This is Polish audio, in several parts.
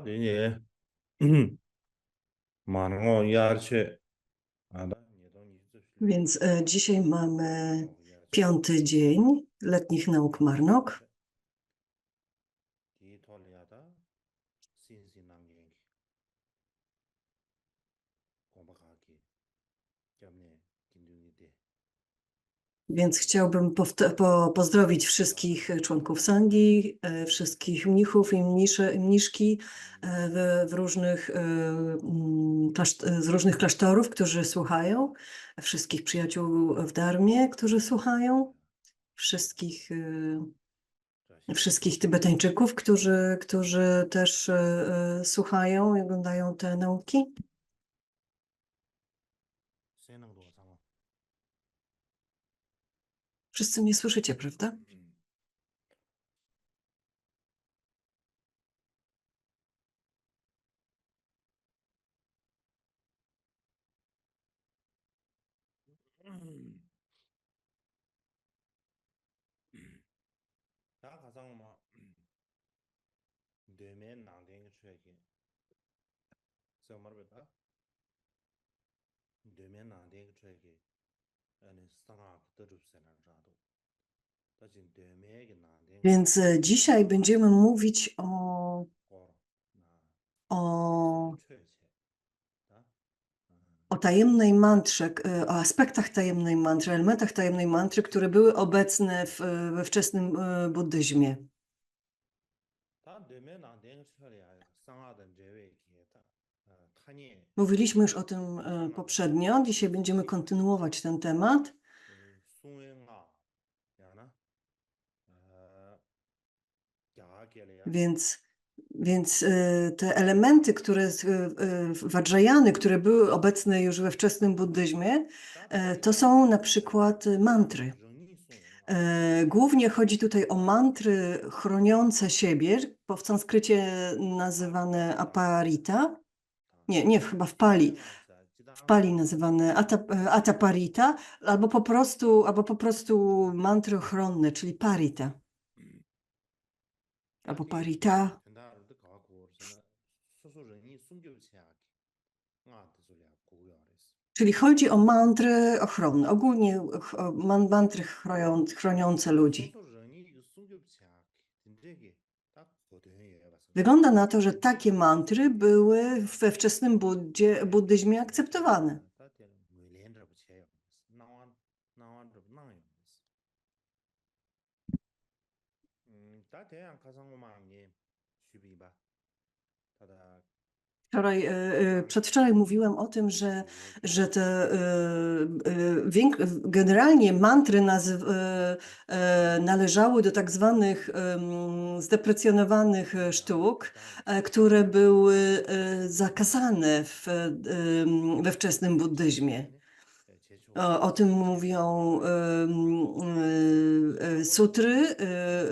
네, 많은 yarczy, a da, nie do nic Więc dzisiaj mamy 5. dzień letnich nauk Marnok. 디톨리아다 신신낭기 공부하기 때문에 긴둥이대. Więc chciałbym pozdrowić wszystkich członków Sangi, wszystkich mnichów i mniszki z różnych klasztorów, którzy słuchają, wszystkich przyjaciół w Dharmie, którzy słuchają, wszystkich Tybetańczyków, którzy też słuchają i oglądają te nauki. Wszyscy mnie słyszycie, prawda? 다 가상 뭐 되면 나한테 추억이 정말보다 되면 나한테 추억이 아니 상아 들읍세나 자도 다시 되면 나한테 Więc dzisiaj będziemy mówić o tajemnej mantrze, o aspektach tajemnej mantry, elementach tajemnej mantry, które były obecne we wczesnym buddyzmie. Mówiliśmy już o tym poprzednio, dzisiaj będziemy kontynuować ten temat. Więc te elementy, Vajrayany, które były obecne już we wczesnym buddyzmie, to są na przykład mantry. Głównie chodzi tutaj o mantry chroniące siebie, w sanskrycie nazywane aparita. Nie, chyba w Pali nazywane ataparita, albo po prostu mantry ochronne, czyli parita. Albo parita. Czyli chodzi o mantry ochronne, ogólnie mantry chroniące ludzi. Wygląda na to, że takie mantry były we wczesnym buddyzmie akceptowane. Przedwczoraj mówiłem o tym, że te generalnie mantry należały do tak zwanych zdeprecjonowanych sztuk, które były zakazane we wczesnym buddyzmie. O tym mówią sutry,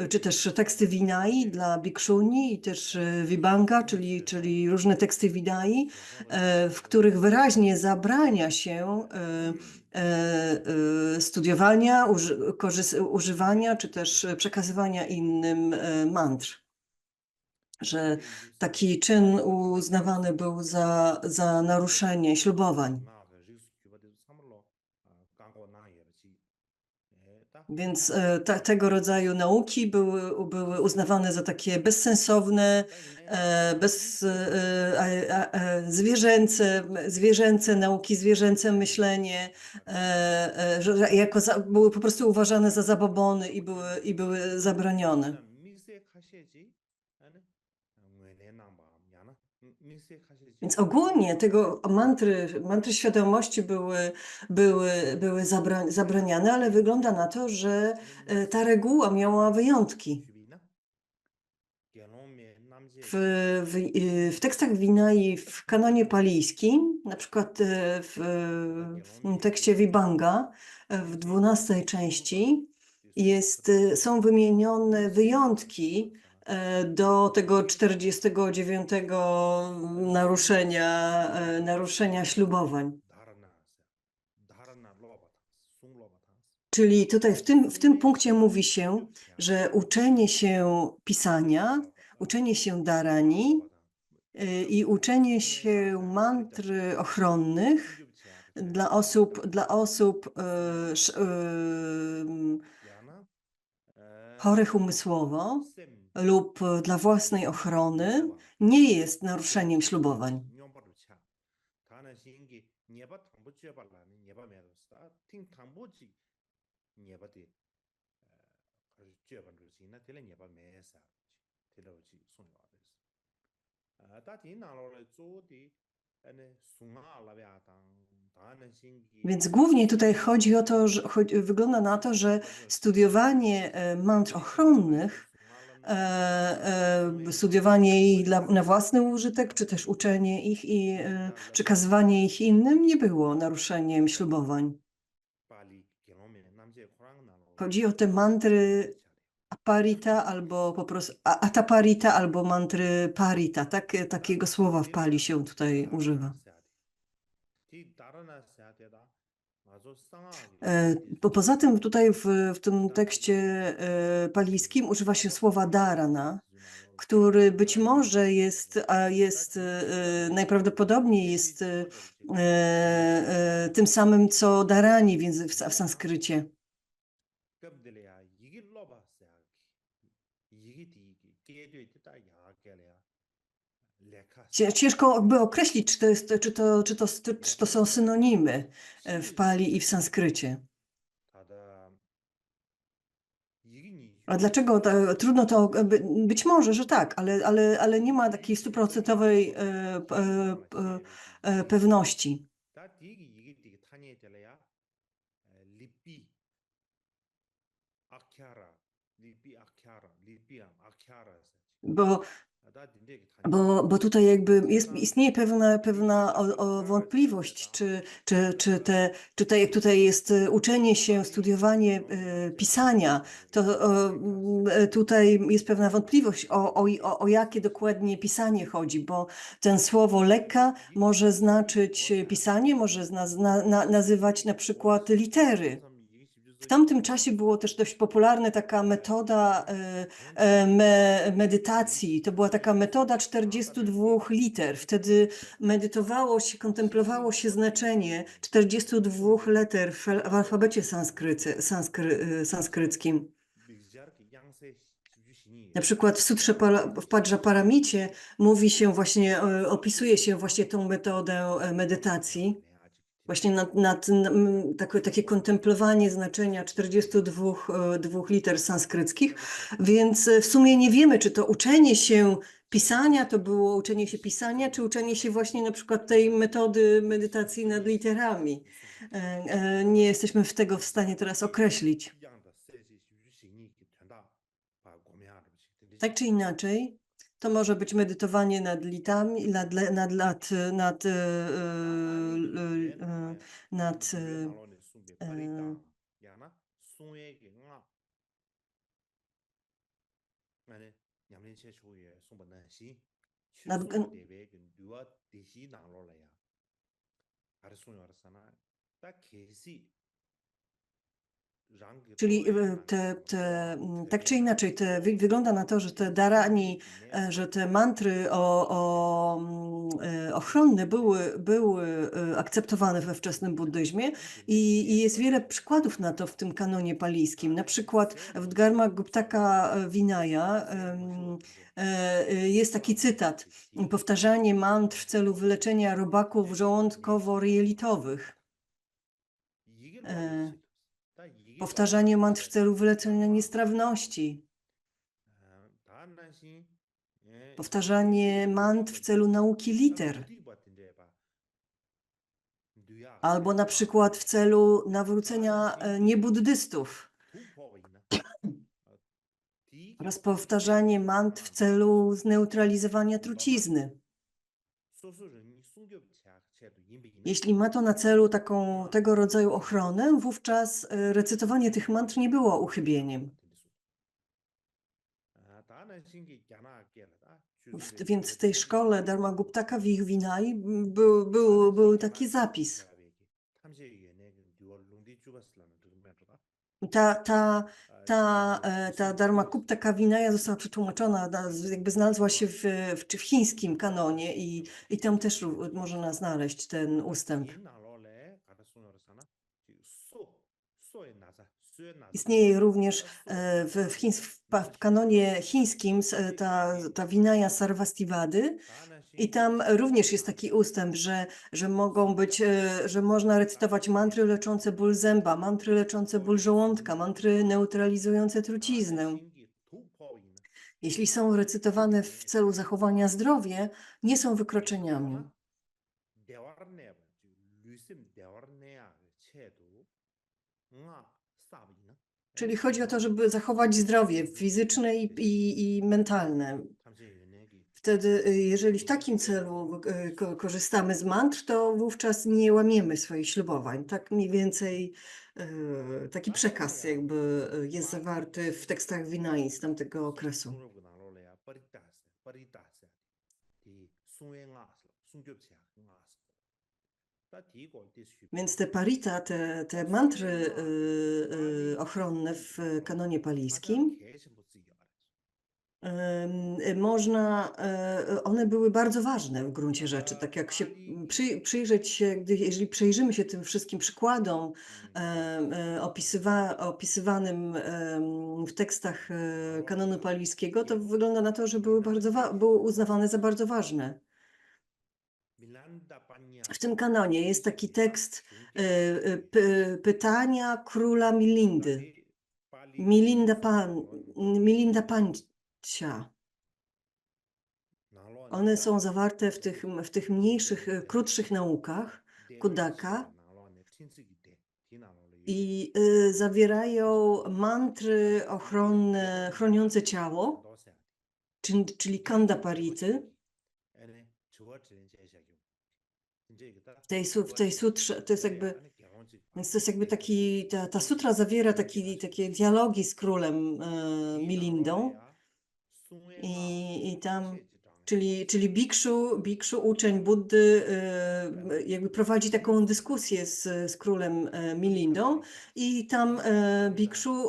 czy też teksty Vinai dla bikshuni i też Vibhanga, czyli różne teksty Vinai, w których wyraźnie zabrania się studiowania, używania, czy też przekazywania innym mantr. Że taki czyn uznawany był za naruszenie ślubowań. Więc tego rodzaju były uznawane za takie bezsensowne, zwierzęce nauki, zwierzęce myślenie, były po prostu uważane za zabobony i były zabranione. Więc ogólnie mantry świadomości były zabraniane, ale wygląda na to, że ta reguła miała wyjątki. W tekstach Vinai w kanonie palijskim, na przykład w tekście Vibhanga w 12 części są wymienione wyjątki do tego 49 naruszenia ślubowań. Czyli tutaj w tym punkcie mówi się, że uczenie się pisania, uczenie się dharani i uczenie się mantr ochronnych dla osób chorych umysłowo lub dla własnej ochrony nie jest naruszeniem ślubowań. Więc głównie tutaj chodzi o to, że wygląda na to, że studiowanie mantr ochronnych, studiowanie ich na własny użytek, czy też uczenie ich i przekazywanie ich innym nie było naruszeniem ślubowań. Chodzi o te mantry aparita albo po prostu ataparita albo mantry parita. Takiego słowa w Pali się tutaj używa. Poza tym tutaj w tym tekście palijskim używa się słowa dharana, który być może jest najprawdopodobniej jest tym samym co dharani w sanskrycie. Ciężko jakby określić, czy to są synonimy w Pali i w sanskrycie. A dlaczego? Trudno to, być może, że tak, ale nie ma takiej stuprocentowej pewności. Bo tutaj jakby istnieje pewna wątpliwość, czy tutaj jest uczenie się, studiowanie pisania, to tutaj jest pewna wątpliwość, o jakie dokładnie pisanie chodzi, bo ten słowo lekka może znaczyć pisanie, może nazywać na przykład litery. W tamtym czasie było też dość popularna taka metoda medytacji. To była taka metoda 42 liter. Wtedy medytowało się, kontemplowało się znaczenie 42 liter w alfabecie sanskryckim. Na przykład w Sutrze w Vajrapāramicie mówi się właśnie, opisuje się właśnie tą metodę medytacji. Właśnie takie kontemplowanie znaczenia 42 liter sanskryckich, więc w sumie nie wiemy, czy to uczenie się pisania, to było uczenie się pisania, czy uczenie się właśnie na przykład tej metody medytacji nad literami. Nie jesteśmy tego w stanie teraz określić. Tak czy inaczej, to może być medytowanie nad litami, czyli tak czy inaczej, wygląda na to, że te dharani, że te mantry ochronne były akceptowane we wczesnym buddyzmie i jest wiele przykładów na to w tym kanonie palijskim. Na przykład w Dharma Guptaka Vinaya jest taki cytat: powtarzanie mantr w celu wyleczenia robaków żołądkowo-jelitowych. Powtarzanie mantr w celu wyleczenia niestrawności. Powtarzanie mantr w celu nauki liter. Albo na przykład w celu nawrócenia niebuddystów. Oraz powtarzanie mantr w celu zneutralizowania trucizny. Jeśli ma to na celu tego rodzaju ochronę, wówczas recytowanie tych mantr nie było uchybieniem. Więc w tej szkole Dharma Guptaka Vinaya był taki zapis. ta Dharmakupta Kavinaya została przetłumaczona, jakby znalazła się w chińskim kanonie i tam też można znaleźć ten ustęp. Istnieje również w kanonie chińskim ta Vinaya Sarvastivady i tam również jest taki ustęp, że mogą być, że można recytować mantry leczące ból zęba, mantry leczące ból żołądka, mantry neutralizujące truciznę. Jeśli są recytowane w celu zachowania zdrowia, nie są wykroczeniami. Czyli chodzi o to, żeby zachować zdrowie fizyczne i mentalne. Wtedy, jeżeli w takim celu korzystamy z mantr, to wówczas nie łamiemy swoich ślubowań. Tak mniej więcej taki przekaz jakby jest zawarty w tekstach Vinaya z tamtego okresu. Więc te parita, te mantry ochronne w kanonie palijskim, one były bardzo ważne w gruncie rzeczy. Tak jak się przyjrzeć się, jeżeli przejrzymy się tym wszystkim przykładom opisywanym w tekstach kanonu palijskiego, to wygląda na to, że były uznawane za bardzo ważne. W tym kanonie jest taki tekst pytania króla Milindy. Milinda Pancia. One są zawarte w tych mniejszych, krótszych naukach Kudaka i zawierają mantry ochronne, chroniące ciało, czyli kanda parity. W tej sutrze to jest jakby, więc to jest jakby ta sutra zawiera takie dialogi z królem Milindą i tam, czyli bikszu, uczeń Buddy jakby prowadzi taką dyskusję z królem Milindą i tam bikszu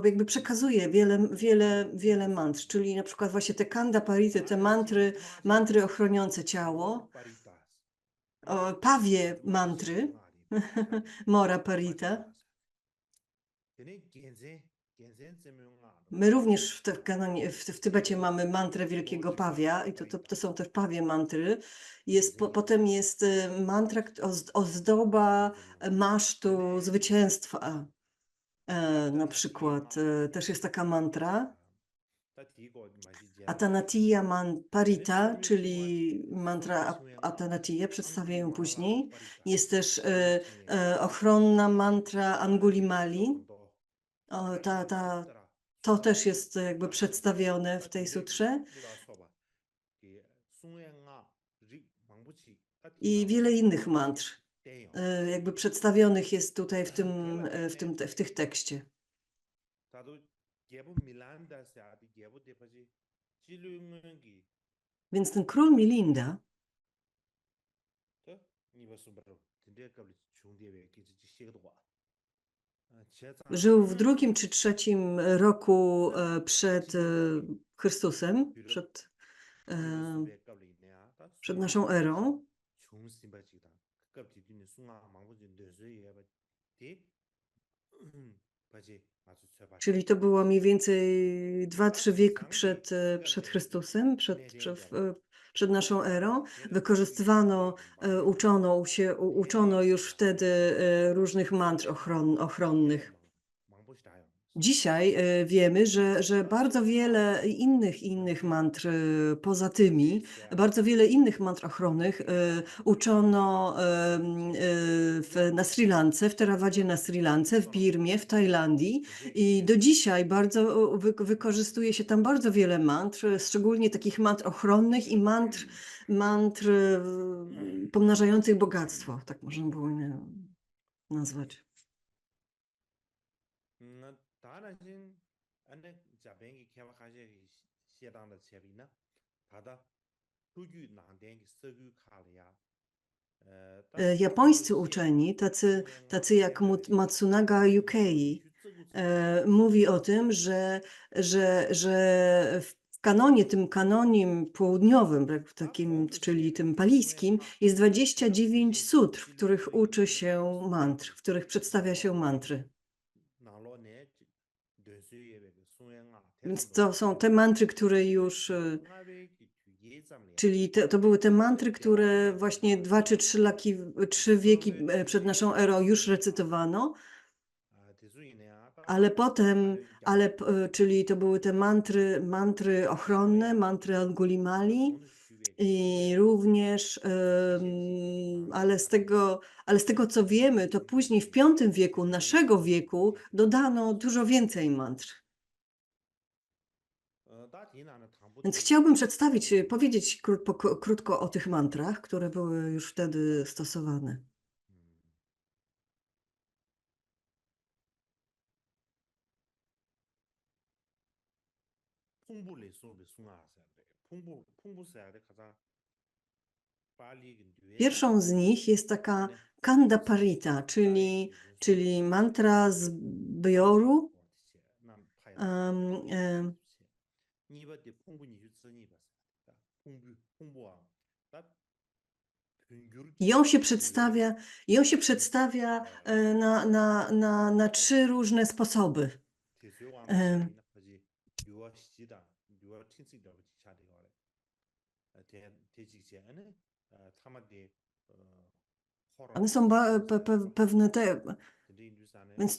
jakby przekazuje wiele mantr, czyli na przykład właśnie te kanda parity, te mantry ochroniące ciało, pawie mantry, mora parita. My również w Tybecie mamy mantrę Wielkiego Pawia i to są też pawie mantry. Potem jest mantra ozdoba masztu zwycięstwa. Na przykład też jest taka mantra. Atanatiya Parita, czyli mantra Atanatiya, przedstawię ją później. Jest też ochronna mantra Angulimali. To też jest jakby przedstawione w tej sutrze. I wiele innych mantr jakby przedstawionych jest tutaj w tych tekście. Więc ten król Milinda żył w II czy III roku przed Chrystusem, przed naszą erą. Czyli to było mniej więcej 2-3 wieki przed Chrystusem, przed naszą erą. Wykorzystywano, uczono już wtedy różnych mantr ochronnych. Dzisiaj wiemy, że bardzo wiele innych mantr poza tymi, bardzo wiele innych mantr ochronnych uczono na Sri Lance, w Theravadzie na Sri Lance, w Birmie, w Tajlandii i do dzisiaj bardzo wykorzystuje się tam bardzo wiele mantr, szczególnie takich mantr ochronnych i mantr pomnażających bogactwo, tak można było je nazwać. Japońscy uczeni, tacy jak Matsunaga Yukei, mówi o tym, że w kanonie, tym kanonie południowym, tak, takim, czyli tym palijskim, jest 29 sutr, w których uczy się mantr, w których przedstawia się mantry. Więc to są te mantry, które już, czyli to były te mantry, które właśnie 2 czy 3 wieki przed naszą erą już recytowano, ale potem, czyli to były te mantry ochronne, mantry Angulimali i również, ale z tego co wiemy, to później w V wieku naszego wieku dodano dużo więcej mantr. Więc chciałbym powiedzieć krótko o tych mantrach, które były już wtedy stosowane. Pierwszą z nich jest taka Kanda Parita, czyli mantra zbioru. I on się przedstawia na 3 różne sposoby. One są pewne więc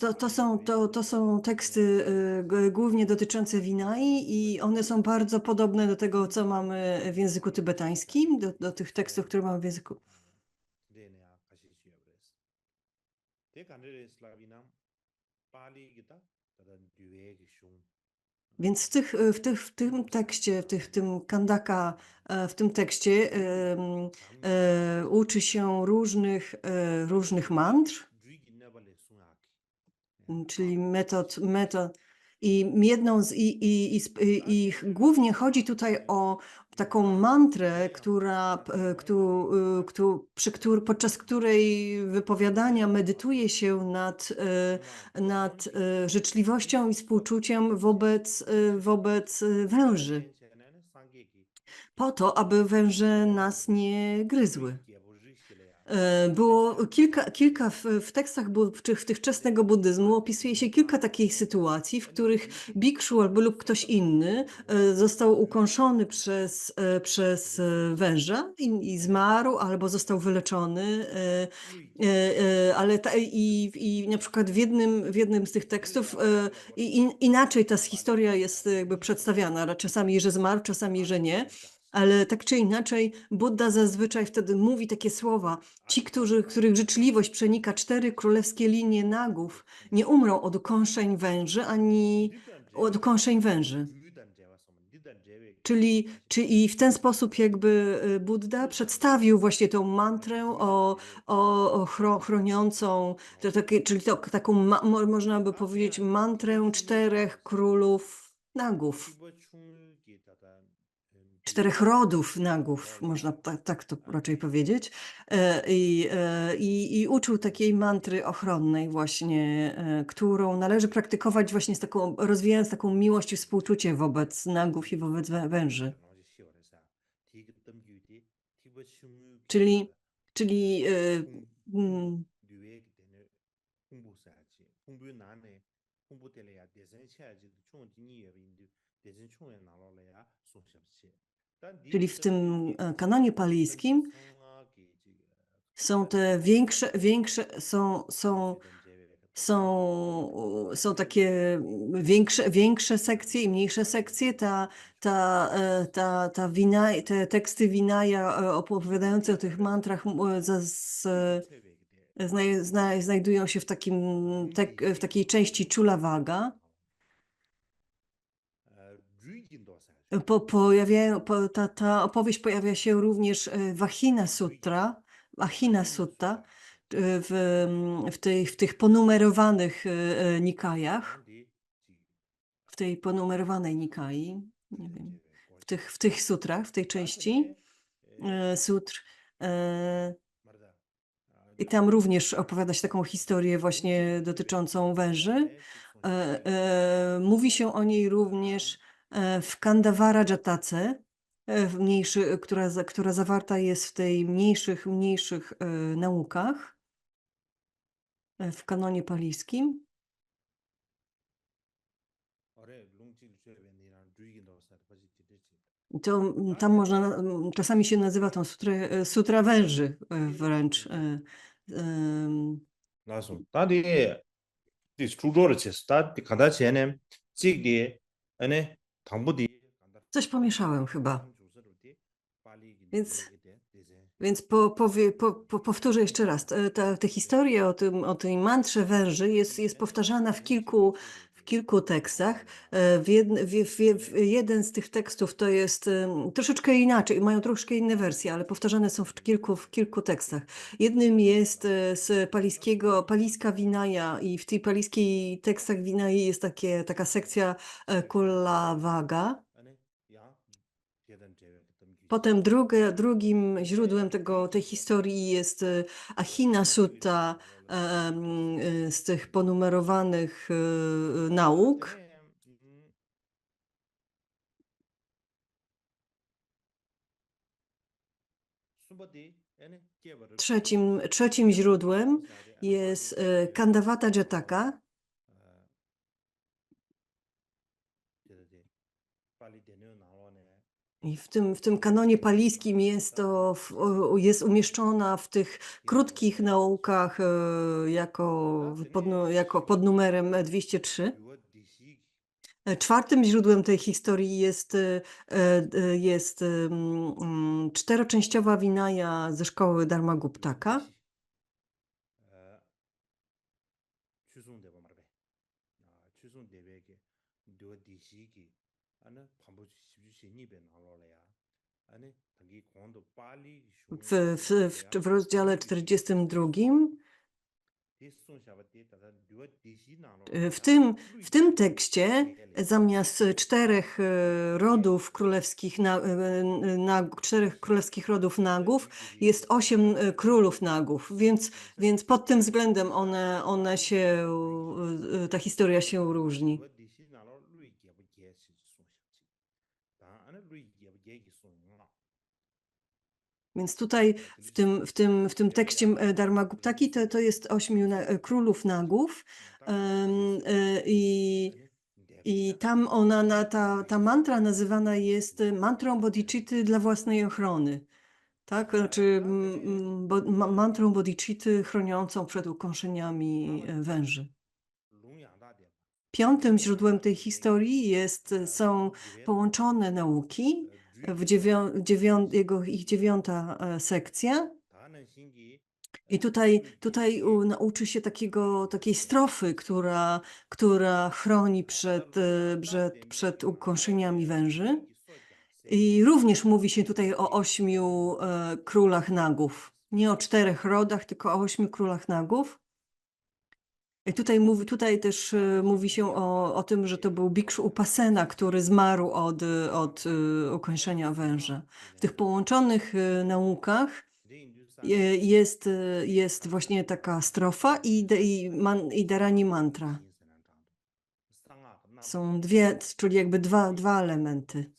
to są teksty głównie dotyczące Vinai i one są bardzo podobne do tego, co mamy w języku tybetańskim, do tych tekstów, które mamy w języku. Więc w tym tekście, w tym Kandaka, w tym tekście uczy się różnych mantr, czyli metod. I jedną i głównie chodzi tutaj o taką mantrę, podczas której wypowiadania medytuje się nad życzliwością i współczuciem wobec węży, po to, aby węże nas nie gryzły. Było kilka w tekstach, w tych wczesnego buddyzmu opisuje się kilka takich sytuacji, w których bikszu lub ktoś inny został ukąszony przez węża i zmarł, albo został wyleczony, ale i na przykład w jednym z tych tekstów inaczej ta historia jest jakby przedstawiana, czasami, że zmarł, czasami, że nie. Ale tak czy inaczej, Buddha zazwyczaj wtedy mówi takie słowa: ci, których życzliwość przenika 4 królewskie linie nagów, nie umrą od ukąszeń węży, ani od ukąszeń węży. Czyli w ten sposób jakby Buddha przedstawił właśnie tą mantrę chroniącą, czyli taką, można by powiedzieć, mantrę 4 królów nagów. 4 rodów nagów, można tak to raczej powiedzieć. I uczył takiej mantry ochronnej właśnie, którą należy praktykować właśnie rozwijając taką miłość i współczucie wobec nagów i wobec węży. Czyli Czyli w tym kanonie palijskim są te są takie większe sekcje i mniejsze sekcje. Te teksty Vinaya opowiadające o tych mantrach znajdują się w takiej części Chula-Vagga. Ta opowieść pojawia się również w Ahina Sutta, w tych ponumerowanych nikajach, w tej ponumerowanej nikai, nie wiem, w tych sutrach, w tej części sutr. I tam również opowiada się taką historię właśnie dotyczącą węży. Mówi się o niej również w Kandavara Jatace, która zawarta jest w tej mniejszych naukach w kanonie palijskim. Tam można, czasami się nazywa tą sutra węży wręcz. 나서 다디 디 스트루도르 체스 다디 간다체네 찍디 아니 당부디 Coś pomieszałem chyba, więc powtórzę jeszcze raz. Ta historia o tej mantrze węży jest powtarzana w kilku tekstach. Jeden z tych tekstów to jest troszeczkę inaczej, mają troszkę inne wersje, ale powtarzane są w kilku tekstach. Jednym jest z palijska Vinaja i w tej palijskiej tekstach Vinaji jest taka sekcja Kullavaga. Potem drugim źródłem tej historii jest Ahina Sutta z tych ponumerowanych nauk. Trzecim źródłem jest Kandavata Jataka. I w tym kanonie palijskim jest umieszczona w tych krótkich naukach jako pod numerem 203. Czwartym źródłem tej historii jest czteroczęściowa Vinaja ze szkoły Dharmaguptaka. W rozdziale 42 w tym tekście zamiast czterech rodów królewskich, czterech królewskich rodów nagów jest 8 królów nagów, więc pod tym względem ta historia się różni. Więc tutaj w tym tekście Dharmaguptaki to jest 8 królów nagów i tam ta mantra nazywana jest mantrą bodhicitty dla własnej ochrony. Tak? Znaczy mantrą bodhicitty chroniącą przed ukąszeniami węży. Piątym źródłem tej historii są połączone nauki, ich 9. sekcja. I tutaj nauczy się takiej strofy, która chroni przed ukąszeniami węży. I również mówi się tutaj o 8 królach nagów. Nie o 4 rodach, tylko o 8 królach nagów. I tutaj też mówi się o tym, że to był Bikshu Upasena, który zmarł od ukończenia węża. W tych połączonych naukach jest właśnie taka strofa i Dharani mantra. Są czyli jakby dwa elementy.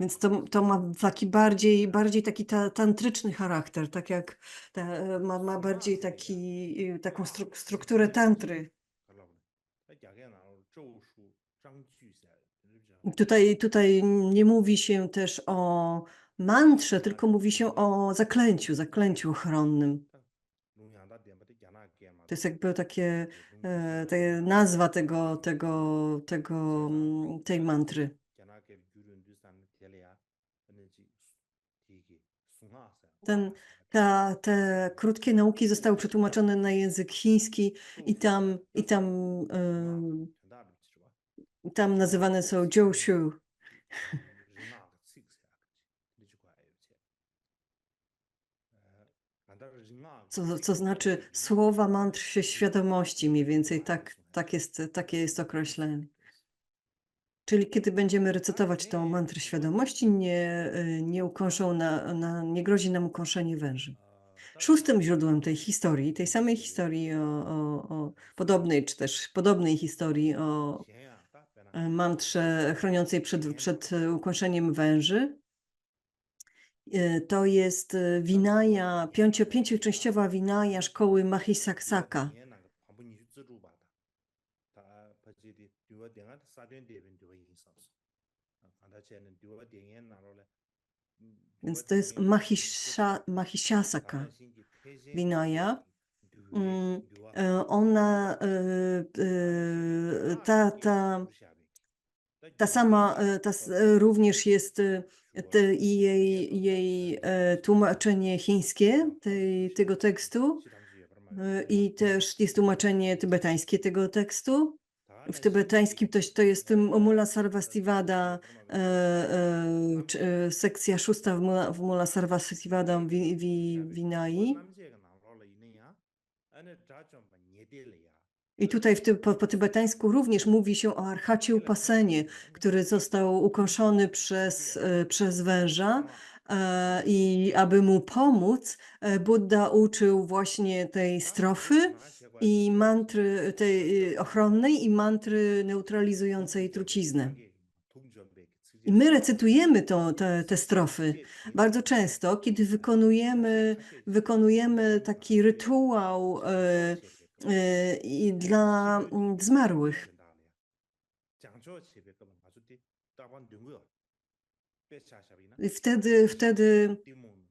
Więc to ma taki bardziej taki tantryczny charakter, tak jak ma bardziej taką strukturę tantry. Tutaj nie mówi się też o mantrze, tylko mówi się o zaklęciu ochronnym. To jest jakby nazwa tej mantry. Te krótkie nauki zostały przetłumaczone na język chiński i tam nazywane są Jiushu. Co znaczy słowa mantry świadomości, mniej więcej takie jest określenie. Czyli kiedy będziemy recytować tą mantrę świadomości, nie grozi nam ukąszenie węży. szóstym źródłem tej historii, tej samej historii o podobnej, czy też podobnej historii o mantrze chroniącej przed ukąszeniem węży. To jest Vinaya, pięcioczęściowa Vinaya szkoły Mahisaksaka. Więc to jest Mahishasaka Vinaya. Ona, ta sama, również jest i jej tłumaczenie chińskie tego tekstu i też jest tłumaczenie tybetańskie tego tekstu. W tybetańskim to jest Mula Sarvastivada, sekcja 6 w Mula Sarvastivada Vinai. I tutaj po tybetańsku również mówi się o Arhacie Upasenie, który został ukąszony przez węża i aby mu pomóc, Buddha uczył właśnie tej strofy i mantry tej ochronnej i mantry neutralizującej truciznę. I my recytujemy te strofy bardzo często, kiedy wykonujemy taki rytuał dla zmarłych. I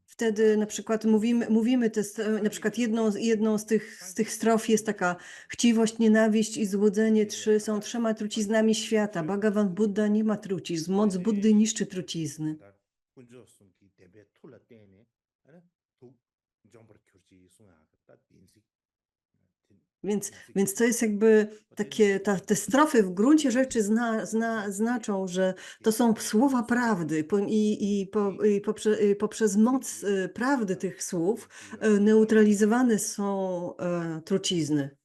wtedy na przykład mówimy na przykład jedną z tych strof jest taka: chciwość, nienawiść i złudzenie są trzema truciznami świata. Bhagavan Buddha nie ma trucizn. Moc Buddy niszczy trucizny. Więc to jest jakby takie, te strofy w gruncie rzeczy znaczą, że to są słowa prawdy i poprzez moc prawdy tych słów neutralizowane są trucizny.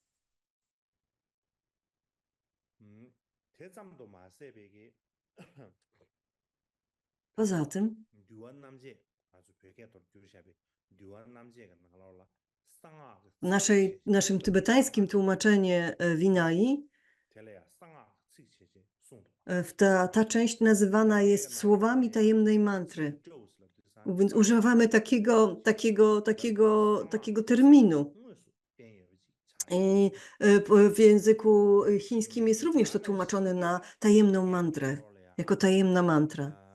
Poza tym w naszym tybetańskim tłumaczenie Vinai ta część nazywana jest słowami tajemnej mantry. Więc używamy takiego terminu. I w języku chińskim jest również to tłumaczone na tajemną mantrę, jako tajemna mantra.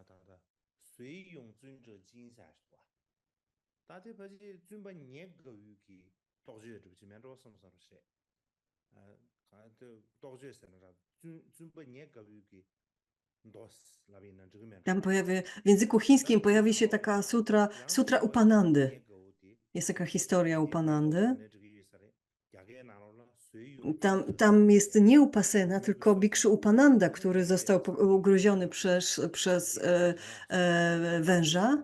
W języku chińskim pojawi się taka sutra Upanandy. Jest taka historia Upanandy. Tam jest nie Upasena, tylko Bikshu Upananda, który został ugryziony przez węża.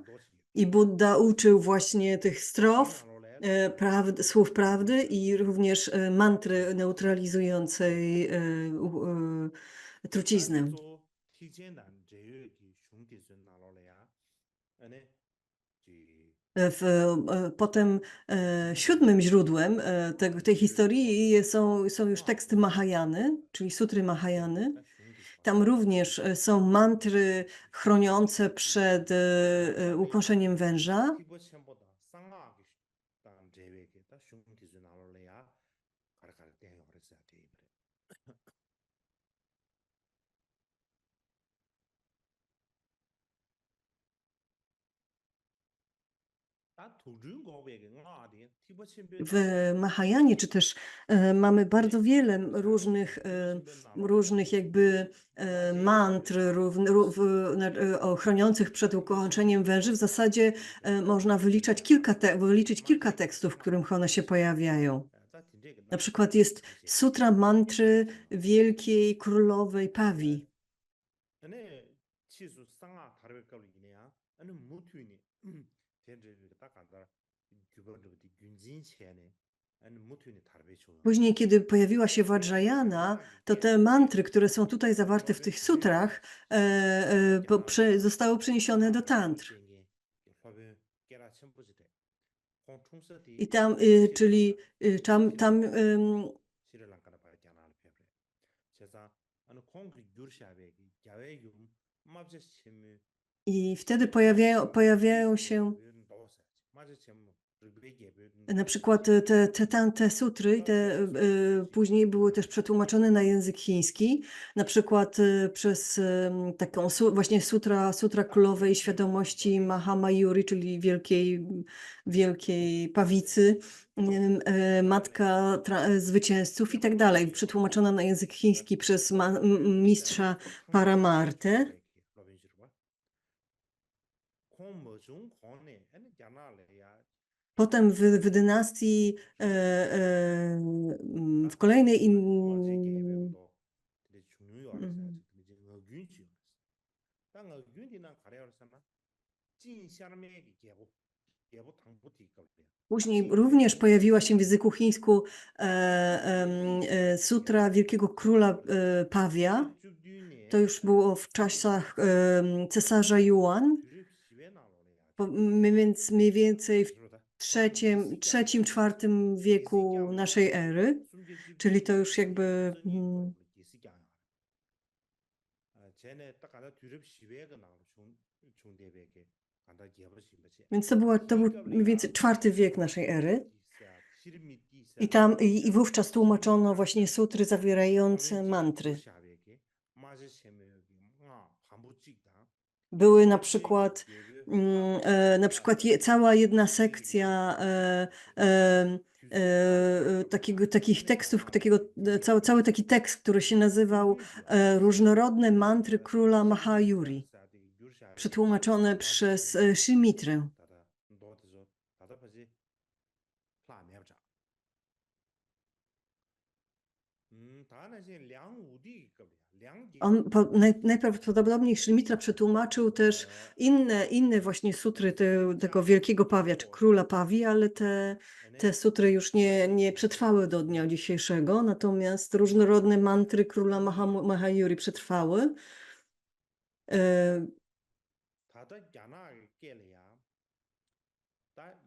I Buddha uczył właśnie tych strof, słów prawdy i również mantry neutralizującej truciznę. Potem siódmym źródłem tej historii są już teksty Mahajany, czyli sutry Mahajany. Tam również są mantry chroniące przed ukąszeniem węża. W Mahajanie, czy też mamy bardzo wiele różnych jakby mantr chroniących przed ukąszeniem węży. W zasadzie można wyliczyć kilka tekstów, w których one się pojawiają. Na przykład jest sutra mantry wielkiej królowej Pawi. Później, kiedy pojawiła się Vajrayana, to te mantry, które są tutaj zawarte w tych sutrach, zostały przeniesione do tantr. I tam, czyli tam 시리랑카나 바이냐나 페브레 제가 아니 콩그 규르샤베기 야외기 마브제 쳔미 i wtedy pojawiają się na przykład te sutry, później były też przetłumaczone na język chiński, na przykład przez taką właśnie sutra królowej świadomości Mahamayuri, czyli wielkiej pawicy, matka zwycięzców i tak dalej, przetłumaczona na język chiński przez mistrza Paramartę. Potem w dynastii, w kolejnej później również pojawiła się w języku chińsku sutra Wielkiego Króla Pawia. To już było w czasach cesarza Yuan, więc mniej więcej w III, IV wieku naszej ery, czyli to już jakby więc to był mniej więcej IV wiek naszej ery. I wówczas tłumaczono właśnie sutry zawierające mantry. Były na przykład cała jedna sekcja takich tekstów, cały taki tekst, który się nazywał Różnorodne mantry króla Mahayuri, przetłumaczone przez Shimitrę. Najprawdopodobniej Shrimitra przetłumaczył też inne właśnie sutry tego wielkiego pawia, czy króla pawi, ale te sutry już nie przetrwały do dnia dzisiejszego, natomiast różnorodne mantry króla Mahayuri przetrwały.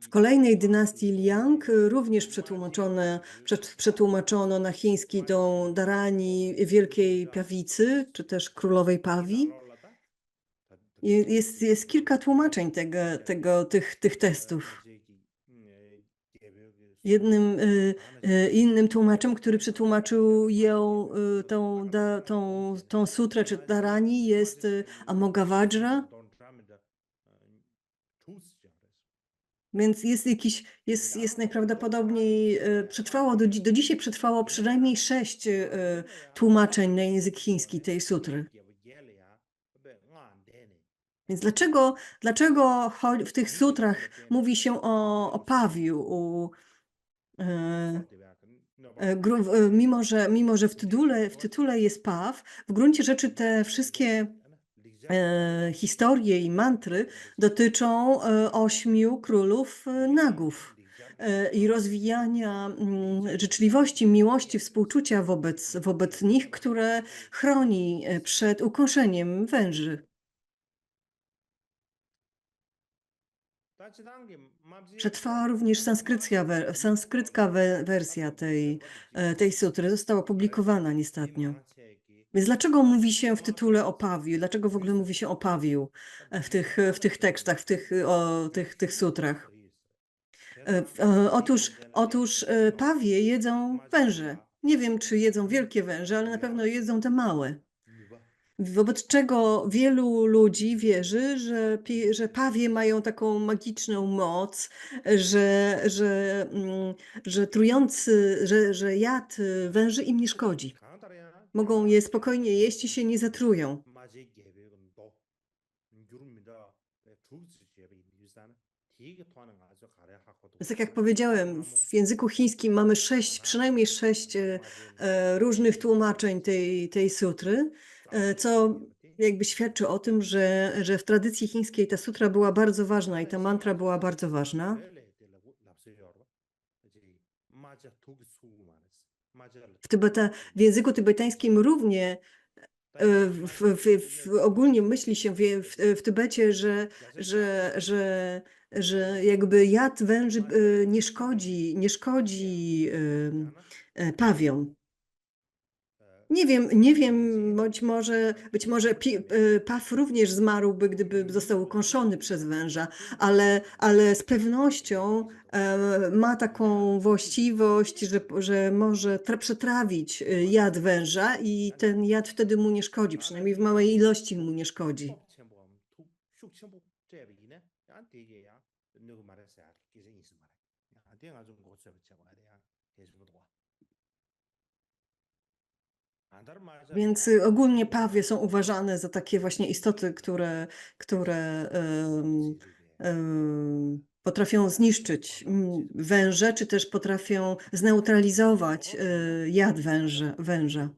W kolejnej dynastii Liang również przetłumaczono na chiński tą Dharani Wielkiej Pawicy, czy też Królowej Pawi. Jest kilka tłumaczeń tych tekstów. Innym tłumaczem, który przetłumaczył tą sutrę czy Dharani, jest Amoghavajra. Więc jest najprawdopodobniej, do dzisiaj przetrwało przynajmniej 6 tłumaczeń na język chiński tej sutry. Więc dlaczego w tych sutrach mówi się o pawiu, mimo że w tytule jest paw, w gruncie rzeczy te wszystkie historie i mantry dotyczą 8 królów nagów i rozwijania życzliwości, miłości, współczucia wobec nich, które chroni przed ukąszeniem węży. Przetrwała również sanskrycka wersja tej sutry, została opublikowana niestatnio. Więc dlaczego mówi się w tytule o pawiu? Dlaczego w ogóle mówi się o pawiu w tych tekstach, w tych sutrach? Otóż pawie jedzą węże. Nie wiem, czy jedzą wielkie węże, ale na pewno jedzą te małe. Wobec czego wielu ludzi wierzy, że pawie mają taką magiczną moc, że że jad węży im nie szkodzi. Mogą je spokojnie jeść i się nie zatrują. Więc tak jak powiedziałem, w języku chińskim mamy przynajmniej 6 różnych tłumaczeń tej sutry, co jakby świadczy o tym, że w tradycji chińskiej ta sutra była bardzo ważna i ta mantra była bardzo ważna. W języku tybetańskim ogólnie myśli się w Tybecie, że jakby jad węży nie szkodzi pawiom. Nie wiem, być może paw również zmarłby, gdyby został ukąszony przez węża, ale z pewnością ma taką właściwość, że może przetrawić jad węża i ten jad wtedy mu nie szkodzi, przynajmniej w małej ilości mu nie szkodzi. Więc ogólnie pawie są uważane za takie właśnie istoty, które potrafią zniszczyć węże, czy też potrafią zneutralizować jad węża.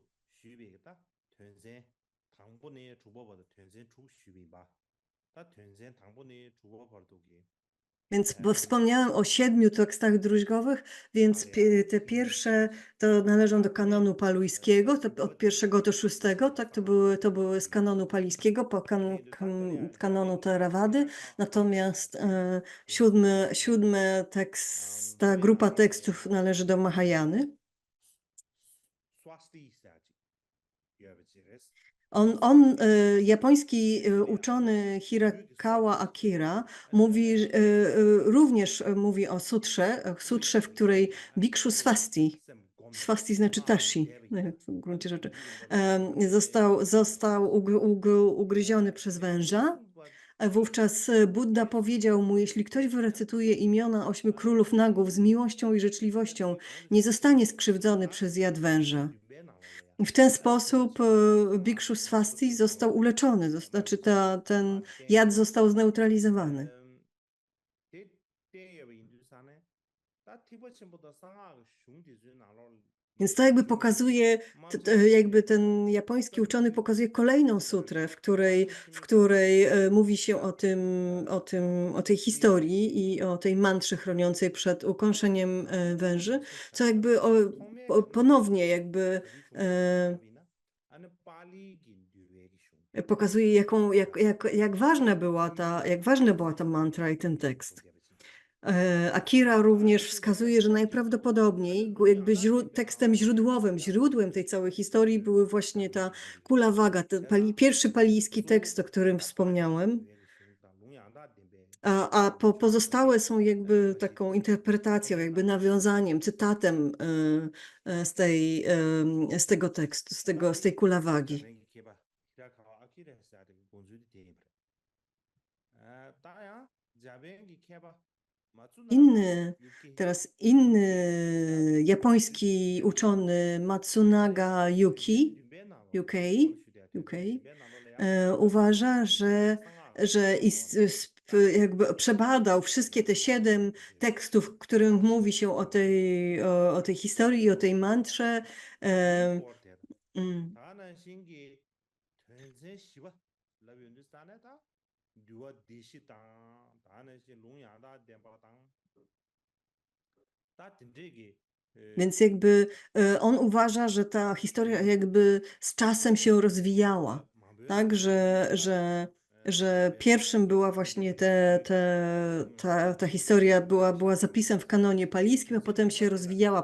Więc bo wspomniałam o 7 tekstach druźgowych, więc te pierwsze to należą do kanonu paluńskiego, to od 1 do 6, tak, to były z kanonu palijskiego, kanonu Theravady, natomiast siódmy tekst, ta grupa tekstów należy do Mahayany. Japoński uczony Hirakawa Akira również mówi o sutrze, w której Bikshu Swasti znaczy tashi, w gruncie rzeczy, został ugryziony przez węża. Wówczas Buddha powiedział mu, jeśli ktoś wyrecytuje imiona 8 królów nagów z miłością i życzliwością, nie zostanie skrzywdzony przez jad węża. W ten sposób Bikshu Swasti został uleczony, znaczy ten jad został zneutralizowany. Więc to jakby pokazuje, jakby ten japoński uczony pokazuje kolejną sutrę, w której mówi się o tej historii i o tej mantrze chroniącej przed ukąszeniem węży, co jakby ponownie jakby pokazuje, jak ważna była ta mantra i ten tekst. Akira również wskazuje, że najprawdopodobniej jakby tekstem źródłem tej całej historii były właśnie ta Kula Waga, pierwszy palijski tekst, o którym wspomniałem. A pozostałe są jakby taką interpretacją, jakby nawiązaniem, cytatem z tego tekstu, z tej Kulawagi. Inny japoński uczony Matsunaga Yuki uważa, że jakby przebadał wszystkie te 7 tekstów, w których mówi się o tej historii i o tej mantrze. Więc jakby on uważa, że ta historia jakby z czasem się rozwijała, tak, że pierwszym była właśnie ta historia była zapisem w kanonie palijskim, a potem się rozwijała,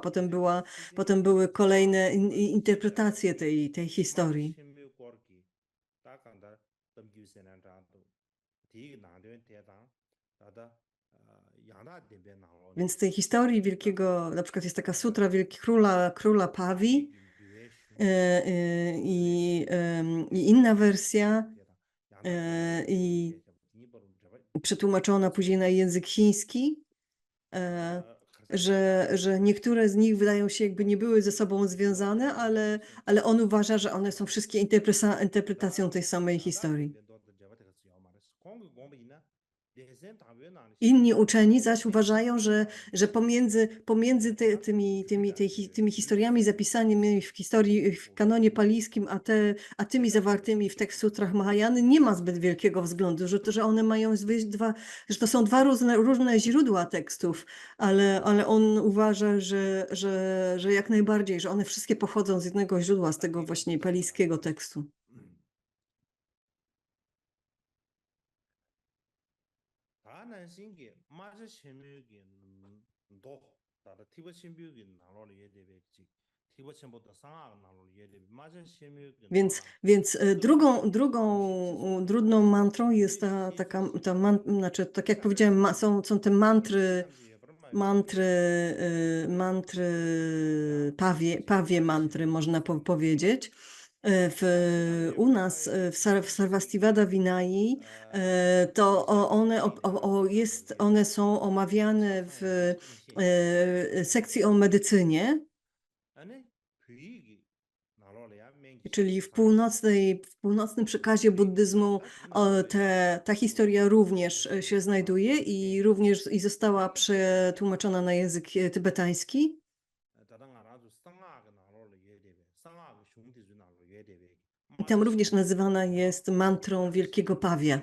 potem były kolejne interpretacje tej historii. Więc w tej historii wielkiego, na przykład jest taka sutra króla Pawi i inna wersja i przetłumaczona później na język chiński, że niektóre z nich wydają się jakby nie były ze sobą związane, ale on uważa, że one są wszystkie interpretacją tej samej historii. Inni uczeni zaś uważają, że pomiędzy tymi historiami zapisanymi w kanonie palijskim, a tymi zawartymi w sutrach Mahayany nie ma zbyt wielkiego względu, że one mają że to są dwa różne źródła tekstów, ale on uważa, że jak najbardziej, że one wszystkie pochodzą z jednego źródła, z tego właśnie palijskiego tekstu. 다는 신기 맞아 신비기 도 다다 티버 신비기 나로를 예대백지 티버 첨보다 상하 나로를 예대 맞아 신비기 Więc drugą mantrą jest znaczy, tak jak powiedziałem, są te mantry pawie mantry, można powiedzieć. U nas w Sarvastivada Vinaya to one są omawiane w sekcji o medycynie, 아니 büyü기 나로래야 czyli w północnym przekazie buddyzmu ta historia również się znajduje i również została przetłumaczona na język tybetański. 다른 알아도 상하가 나로를 예대배 상하가 흉티주 나로 예대배 I tam również nazywana jest mantrą Wielkiego Pawia.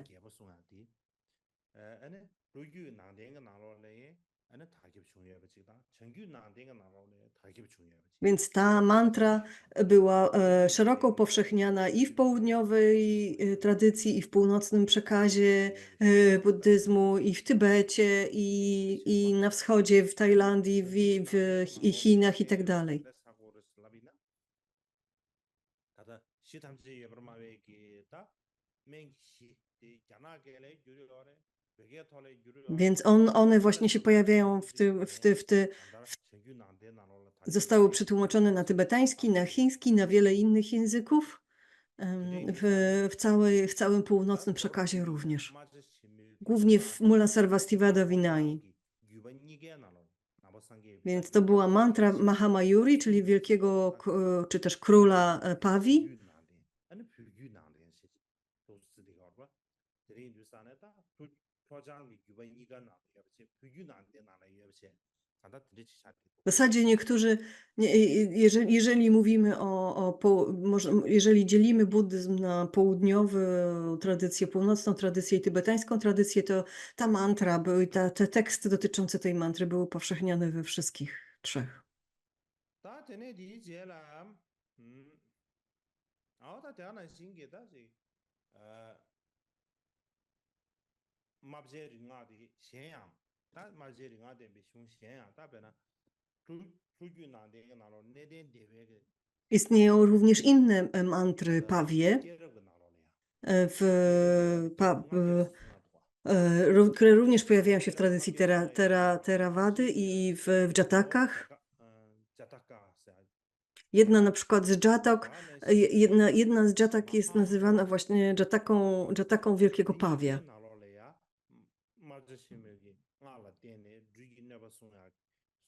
아니 루규 나den가 나로래 아니 타깁 중요해지다 정규 나den가 나로래 타깁 중요해지 Więc ta mantra była szeroko upowszechniana i w południowej tradycji, i w północnym przekazie buddyzmu, i w Tybecie, i na wschodzie, w Tajlandii, w Chinach i tak dalej. 다다 시탐지 예브르마베기다 맹시 야나게레 유료래 베게 톨레 유료 Więc one właśnie się pojawiają zostały przetłumaczone na tybetański, na chiński, na wiele innych języków, w całym północnym przekazie również. Głównie w Mula Sarvastivada Vinaya. Więc to była mantra Mahamayuri, czyli wielkiego, czy też króla Pawi. W zasadzie niektórzy, jeżeli mówimy jeżeli dzielimy buddyzm na południową tradycję, północną tradycję i tybetańską tradycję, to ta mantra, te teksty dotyczące tej mantry były powszechniane we wszystkich trzech. Istnieją również inne mantry pawie, które również pojawiają się w tradycji Theravady i w dżatakach. Jedna na przykład z dżatak, jedna z dżatak jest nazywana właśnie dżataką Wielkiego Pawia.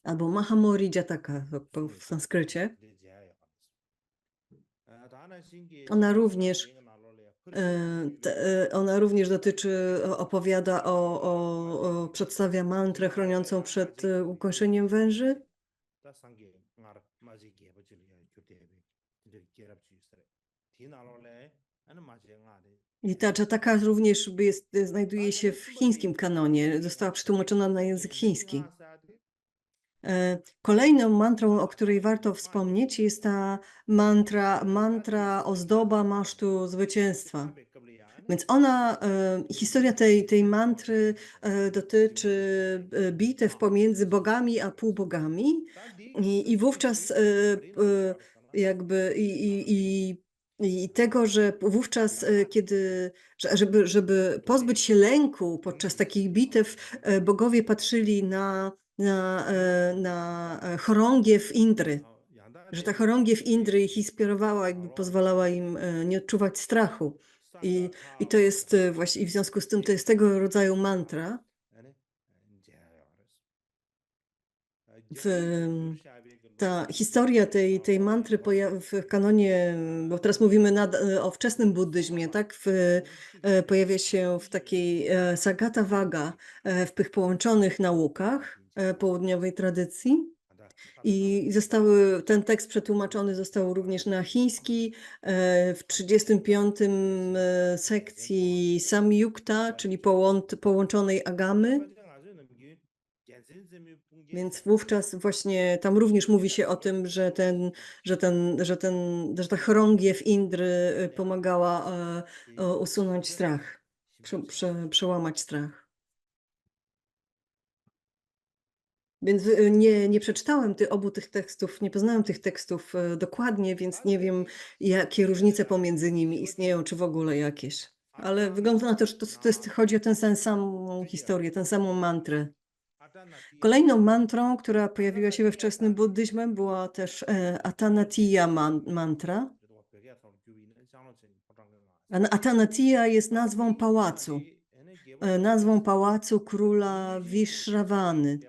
Albo Mahamori Jataka w sanskrycie. Ona również opowiada przedstawia mantrę chroniącą przed ukończeniem węży. I ta Jataka również znajduje się w chińskim kanonie. Została przetłumaczona na język chiński. Kolejną mantrą, o której warto wspomnieć, jest ta mantra ozdoba masztu zwycięstwa. Więc historia tej mantry dotyczy bitew pomiędzy bogami a półbogami i wówczas i tego, że wówczas, żeby pozbyć się lęku podczas takich bitew, bogowie patrzyli na chorągiew Indry, że ta chorągiew Indry ich inspirowała, jakby pozwalała im nie odczuwać strachu. I to jest właśnie, i w związku z tym to jest tego rodzaju mantra. Ta historia tej mantry w kanonie, bo teraz mówimy o wczesnym buddyzmie, tak? Pojawia się w takiej Sagata Vaga, w tych połączonych naukach południowej tradycji. I ten tekst przetłumaczony został również na chiński w 35. sekcji Samyukta, czyli połączonej agamy. Więc wówczas właśnie tam również mówi się o tym, że ta chorągiew Indry pomagała usunąć strach, przełamać strach. Więc nie przeczytałem obu tych tekstów, nie poznałem tych tekstów dokładnie, więc nie wiem, jakie różnice pomiędzy nimi istnieją, czy w ogóle jakieś. Ale wygląda na to, że chodzi o tę samą historię, tę samą mantrę. Kolejną mantrą, która pojawiła się we wczesnym buddyzmie, była też Atanatiya mantra. Atanatiya jest nazwą pałacu króla Vishravany.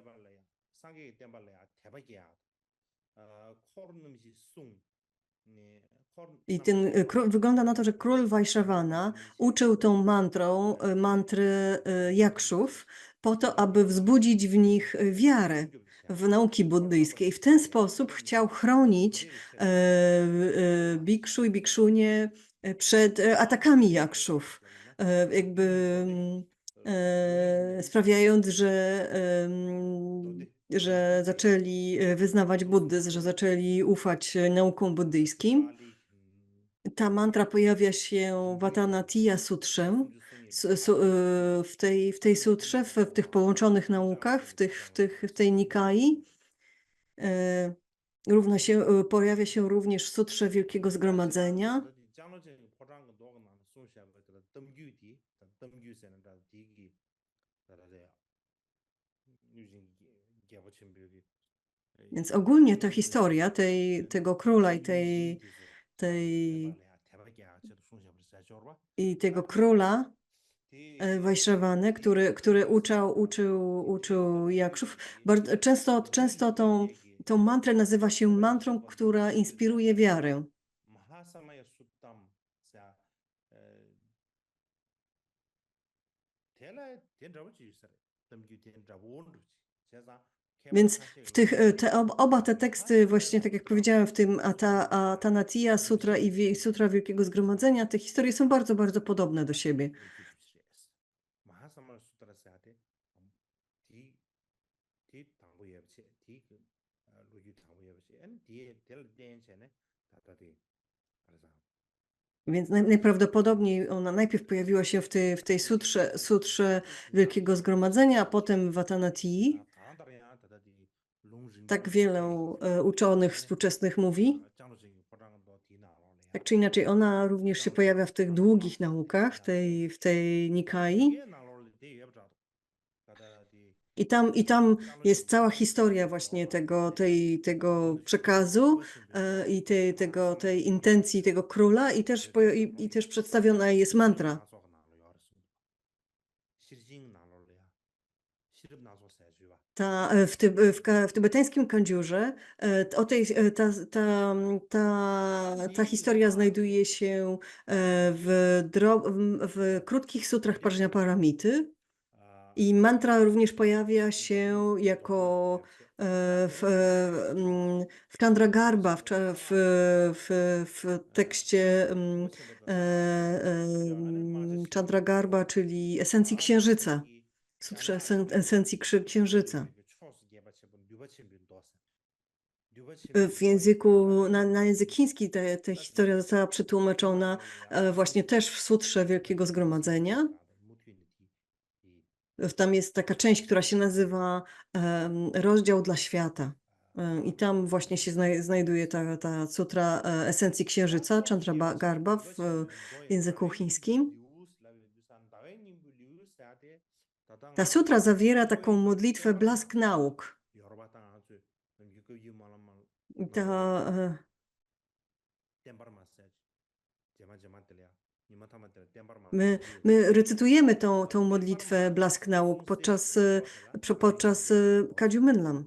I wygląda na to, że król Vajśravana uczył tą mantry jakszów po to, aby wzbudzić w nich wiarę w nauki buddyjskie. I w ten sposób chciał chronić bikszu i bikszunie przed atakami jakszów. Sprawiając, że zaczęli wyznawać buddyzm, że zaczęli ufać naukom buddyjskim. Ta mantra pojawia się w Atanatiya Sutrze, w tej sutrze, w tych połączonych naukach, w tej Nikai. Pojawia się również w Sutrze Wielkiego Zgromadzenia. Więc ogólnie ta historia tego króla i tego króla Vajśravany, który uczył jakszów. Bardzo często tą mantrę nazywa się mantrą, która inspiruje wiarę. Więc oba te teksty, właśnie tak jak powiedziałem, w tym Atanatiya Sutra i Sutra Wielkiego Zgromadzenia, te historie są bardzo, bardzo podobne do siebie. Więc najprawdopodobniej ona najpierw pojawiła się w tej sutrze Wielkiego Zgromadzenia, a potem w Atanatyi. Tak wiele uczonych współczesnych mówi. Tak czy inaczej, ona również się pojawia w tych długich naukach, w tej Nikai. I tam jest cała historia właśnie tego przekazu i tej intencji tego króla i też przedstawiona jest mantra. W tybetańskim Kandziurze ta historia znajduje się w krótkich sutrach Prajnaparamity. I mantra również pojawia się jako w Chandragarbha, w tekście Chandragarbha, czyli esencji księżyca, sutrze esencji księżyca. Na język chiński ta historia została przetłumaczona właśnie też w sutrze Wielkiego Zgromadzenia. Tam jest taka część, która się nazywa rozdział dla świata. I tam właśnie się znajduje ta sutra esencji księżyca, Chandragarbha w języku chińskim. Ta sutra zawiera taką modlitwę blask nauk. My recytujemy tą modlitwę blask nauk podczas Kadziu Menlam.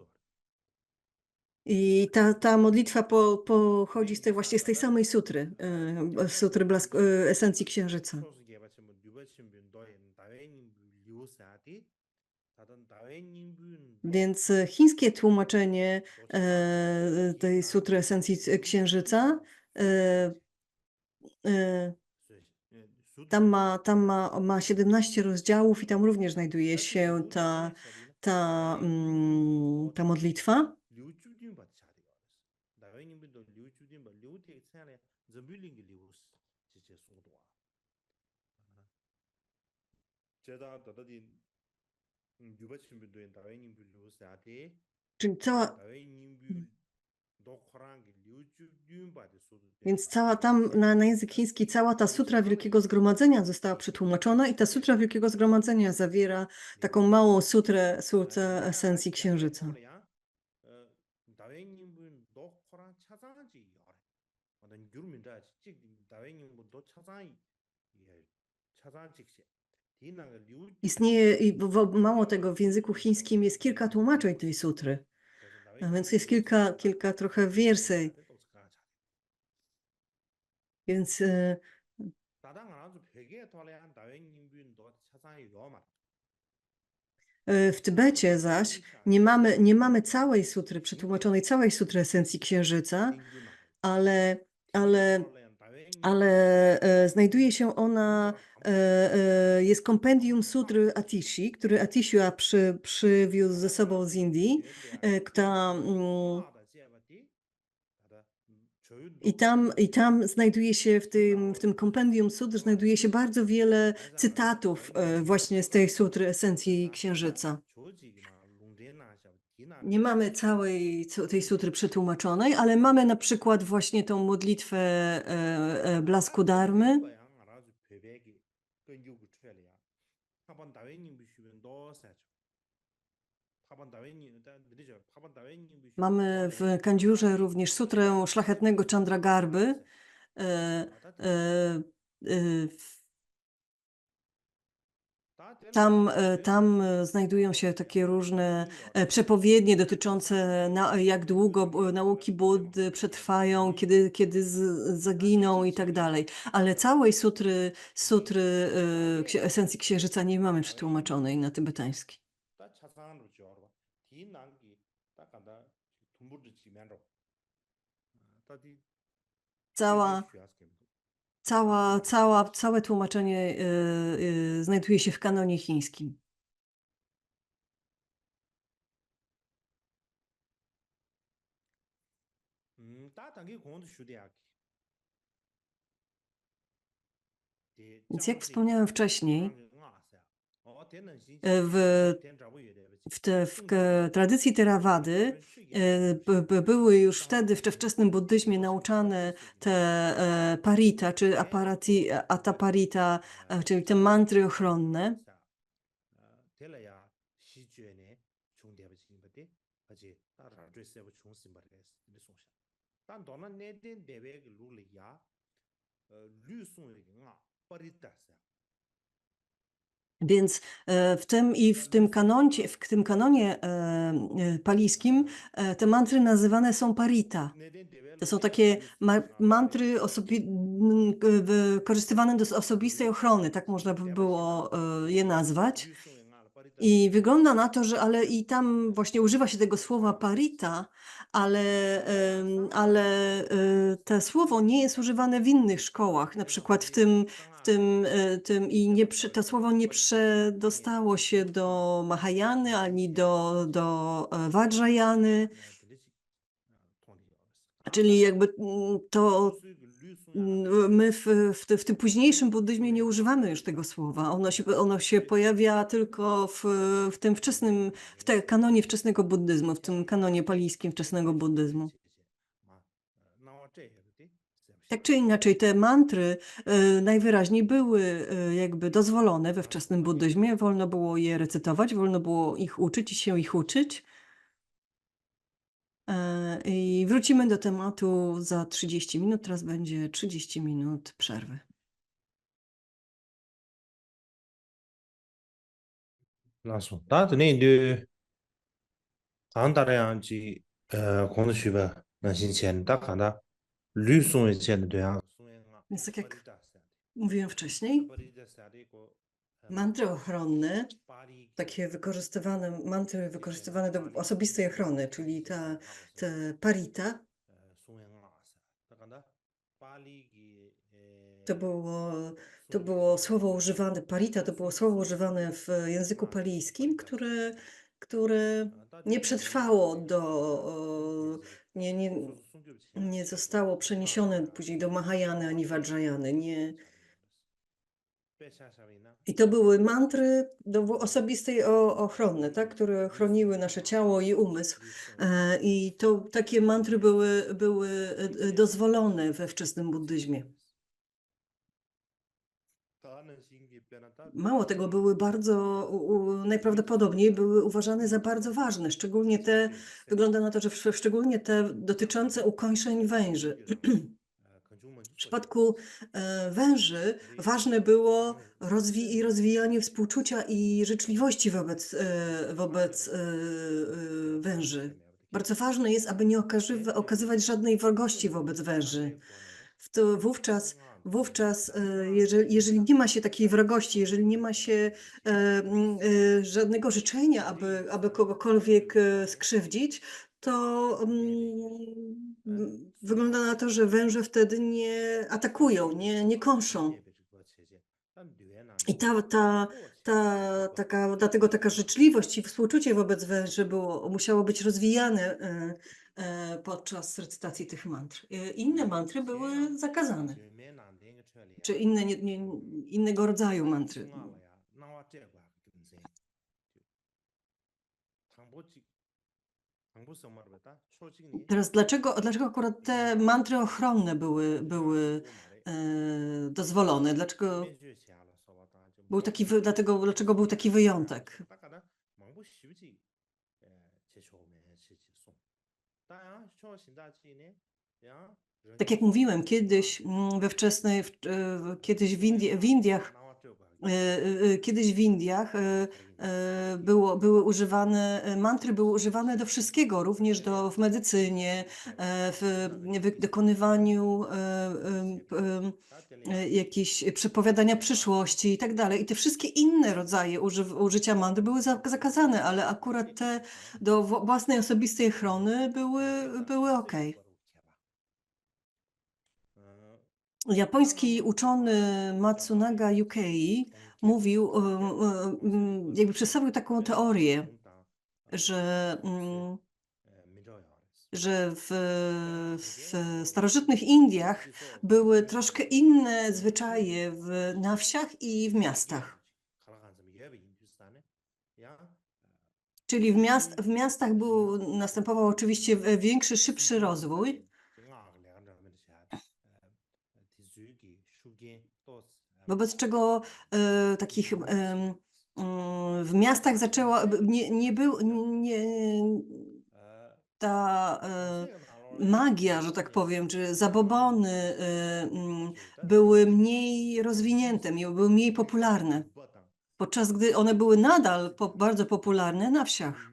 I ta modlitwa pochodzi właśnie z tej samej sutry, sutry esencji księżyca. Więc chińskie tłumaczenie tej sutry esencji księżyca tam ma 17 rozdziałów i tam również znajduje się ta modlitwa. Czyli cała, więc cała tam na język chiński cała ta sutra Wielkiego Zgromadzenia została przetłumaczona i ta sutra Wielkiego Zgromadzenia zawiera taką małą sutrę esencji Księżyca. Istnieje, mało tego, w języku chińskim jest kilka tłumaczeń tej sutry, a więc jest kilka trochę wersji. Więc w Tybecie zaś nie mamy całej sutry, przetłumaczonej całej sutry esencji Księżyca, ale znajduje się ona, jest kompendium sutry Atishi, który Atishua przywiózł ze sobą z Indii, i tam znajduje się w tym kompendium sutr znajduje się bardzo wiele cytatów właśnie z tej sutry esencji Księżyca. Nie mamy całej tej sutry przetłumaczonej, ale mamy na przykład właśnie tą modlitwę blasku Dharmy. Mamy w Kandziurze również sutrę szlachetnego Chandragarby. Tam znajdują się takie różne przepowiednie dotyczące jak długo nauki Buddy przetrwają, kiedy zaginą i tak dalej. Ale całej sutry esencji Księżyca nie mamy przetłumaczonej na tybetański. Całe tłumaczenie znajduje się w kanonie chińskim. Więc jak wspomniałem wcześniej, w tradycji Theravady były już wtedy w wczesnym buddyzmie nauczane te parita, czy ataparita, czyli te mantry ochronne. Więc w tym kanonie palijskim te mantry nazywane są parita. To są takie mantry wykorzystywane do osobistej ochrony, tak można by było je nazwać. I wygląda na to, że i tam właśnie używa się tego słowa parita, ale to słowo nie jest używane w innych szkołach, na przykład to słowo nie przedostało się do Mahayany ani do Vajrayany, czyli jakby to my w tym późniejszym buddyzmie nie używamy już tego słowa. Ono się pojawia tylko w tym kanonie wczesnego buddyzmu, w tym kanonie palijskim wczesnego buddyzmu. Tak czy inaczej, te mantry najwyraźniej były jakby dozwolone we wczesnym buddyzmie. Wolno było je recytować, wolno było ich uczyć i się ich uczyć. I wrócimy do tematu za 30 minut. Teraz będzie 30 minut przerwy. Więc tak jak mówiłem wcześniej, mantry ochronne, takie mantry wykorzystywane do osobistej ochrony, czyli te parita, to było słowo używane, parita to było słowo używane w języku palijskim, które nie przetrwało nie zostało przeniesione później do Mahayany ani Vajrayany. I to były mantry osobistej ochrony, tak, które chroniły nasze ciało i umysł. I to takie mantry były dozwolone we wczesnym buddyzmie. Mało tego, były bardzo, najprawdopodobniej były uważane za bardzo ważne, szczególnie te, wygląda na to, że szczególnie te dotyczące ukończeń węży. W przypadku węży ważne było rozwijanie współczucia i życzliwości wobec węży. Bardzo ważne jest, aby nie okazywać żadnej wrogości wobec węży. Wówczas jeżeli nie ma się takiej wrogości, jeżeli nie ma się żadnego życzenia, aby kogokolwiek skrzywdzić, to wygląda na to, że węże wtedy nie atakują, nie kąszą. I dlatego taka życzliwość i współczucie wobec węży musiało być rozwijane podczas recytacji tych mantr. Inne mantry były zakazane, czy innego rodzaju mantry. Teraz dlaczego akurat te mantry ochronne były dozwolone? Dlaczego był taki wyjątek? Tak jak mówiłem, kiedyś kiedyś w Indiach mantry były używane do wszystkiego, również w medycynie, w dokonywaniu jakichś przepowiadania przyszłości i tak dalej. I te wszystkie inne rodzaje użycia mantr były zakazane, ale akurat te do własnej osobistej ochrony były okej. Japoński uczony Matsunaga Yukei mówił, jakby przedstawił taką teorię, że w starożytnych Indiach były troszkę inne zwyczaje na wsiach i w miastach. Czyli w miastach następował oczywiście większy, szybszy rozwój. Wobec czego w miastach ta magia, że tak powiem, czy zabobony były mniej rozwinięte, były mniej popularne, podczas gdy one były nadal bardzo popularne na wsiach.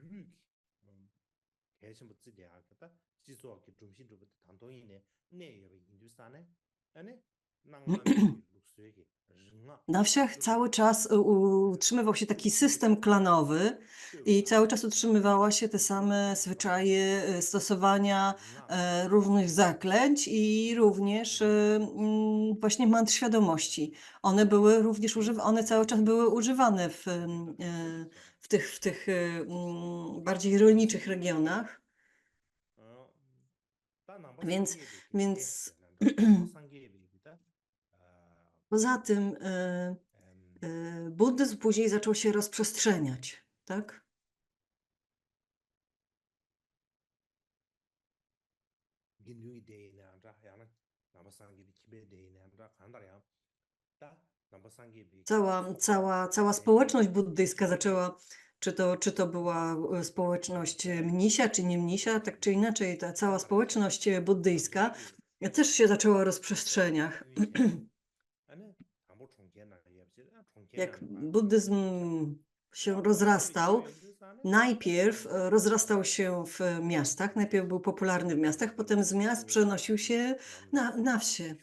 Na wsiach cały czas utrzymywał się taki system klanowy i cały czas utrzymywała się te same zwyczaje stosowania różnych zaklęć i również właśnie mantr świadomości. One cały czas były używane w tych bardziej rolniczych regionach. Więc poza tym buddyzm później zaczął się rozprzestrzeniać, tak? Cała społeczność buddyjska zaczęła, czy to była społeczność mnisia, czy nie mnisia, tak czy inaczej, ta cała społeczność buddyjska też się zaczęła rozprzestrzeniać. Jak buddyzm się rozrastał, najpierw rozrastał się w miastach, najpierw był popularny w miastach, potem z miast przenosił się na wsie,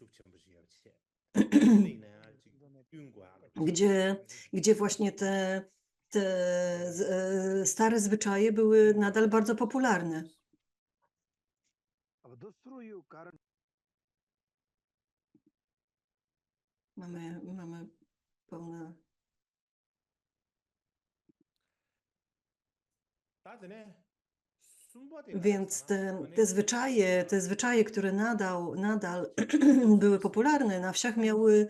gdzie właśnie te stare zwyczaje były nadal bardzo popularne. Mamy pełne... Więc te zwyczaje, które nadal były popularne na wsiach, miały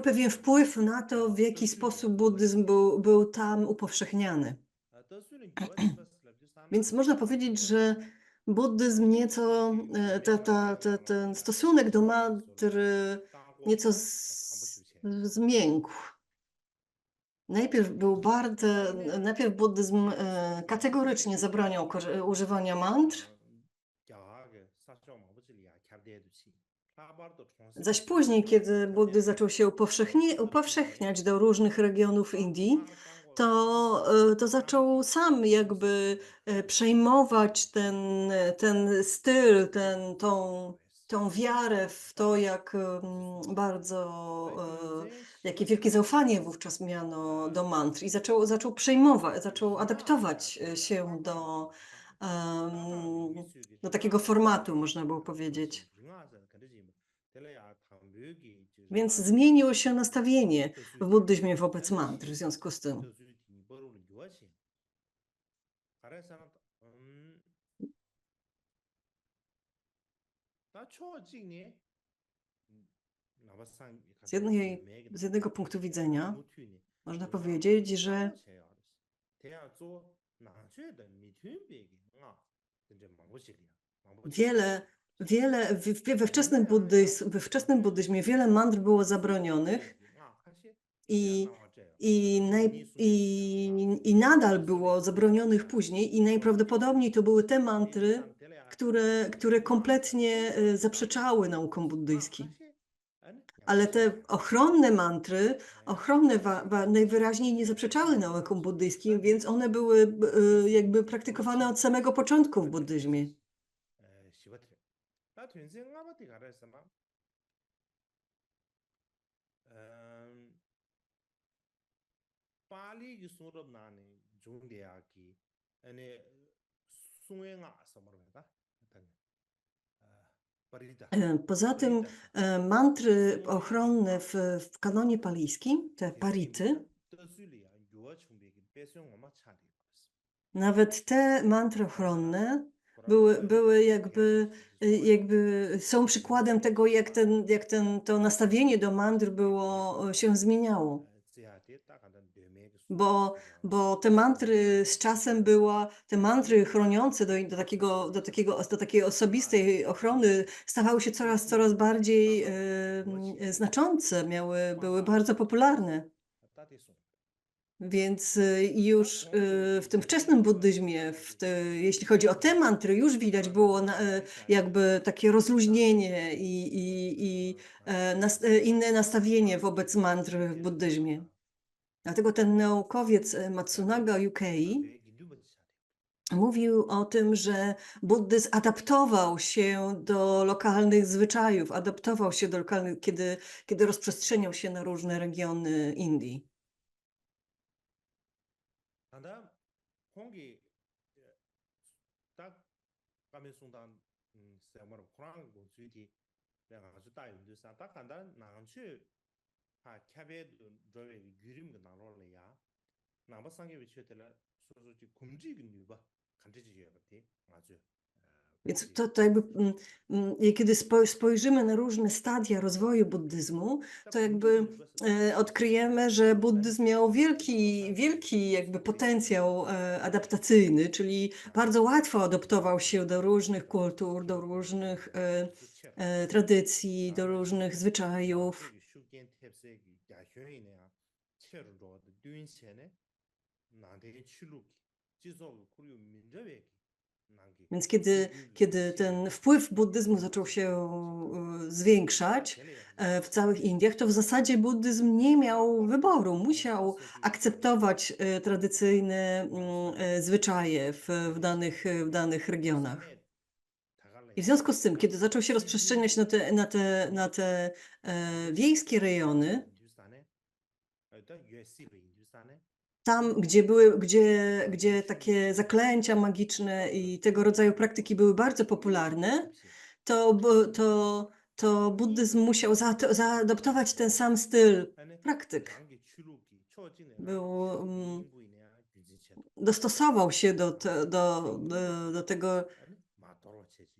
pewien wpływ na to, w jaki sposób buddyzm był tam upowszechniany. Więc można powiedzieć, że buddyzm nieco, ten stosunek do mantry nieco zmiękł. Najpierw buddyzm kategorycznie zabraniał używania mantr, zaś później, kiedy buddyzm zaczął się upowszechniać do różnych regionów Indii, to zaczął sam jakby przejmować ten styl, tą wiarę w to, jakie wielkie zaufanie wówczas miano do mantr i zaczął adaptować się do takiego formatu, można było powiedzieć. Więc zmieniło się nastawienie w buddyzmie wobec mantr w związku z tym. Z jednego punktu widzenia można powiedzieć, że we wczesnym buddyzmie wiele mantr było zabronionych i nadal było zabronionych później i najprawdopodobniej to były te mantry, które kompletnie zaprzeczały naukom buddyjskim. Ale te ochronne mantry, najwyraźniej nie zaprzeczały naukom buddyjskim, więc one były jakby praktykowane od samego początku w buddyzmie. Poza tym mantry ochronne w kanonie palijskim, te parity, nawet te mantry ochronne były są przykładem tego, jak to nastawienie do mantr się zmieniało. Bo te mantry z czasem te mantry chroniące do takiej osobistej ochrony stawały się coraz bardziej znaczące, były bardzo popularne. Więc już w tym wczesnym buddyzmie, jeśli chodzi o te mantry, już widać było jakby takie rozluźnienie i inne nastawienie wobec mantr w buddyzmie. Dlatego ten naukowiec Matsunaga Yukei mówił o tym, że buddyzm adaptował się do lokalnych zwyczajów, kiedy rozprzestrzeniał się na różne regiony Indii. Więc to jakby, kiedy spojrzymy na różne stadia rozwoju buddyzmu, to jakby odkryjemy, że buddyzm miał wielki jakby potencjał adaptacyjny, czyli bardzo łatwo adaptował się do różnych kultur, do różnych tradycji, do różnych zwyczajów. Więc kiedy ten wpływ buddyzmu zaczął się zwiększać w całych Indiach, to w zasadzie buddyzm nie miał wyboru. Musiał akceptować tradycyjne zwyczaje w danych regionach. I w związku z tym, kiedy zaczął się rozprzestrzeniać na te wiejskie rejony, tam, gdzie takie zaklęcia magiczne i tego rodzaju praktyki były bardzo popularne, to buddyzm musiał zaadoptować ten sam styl praktyk. dostosował się do tego,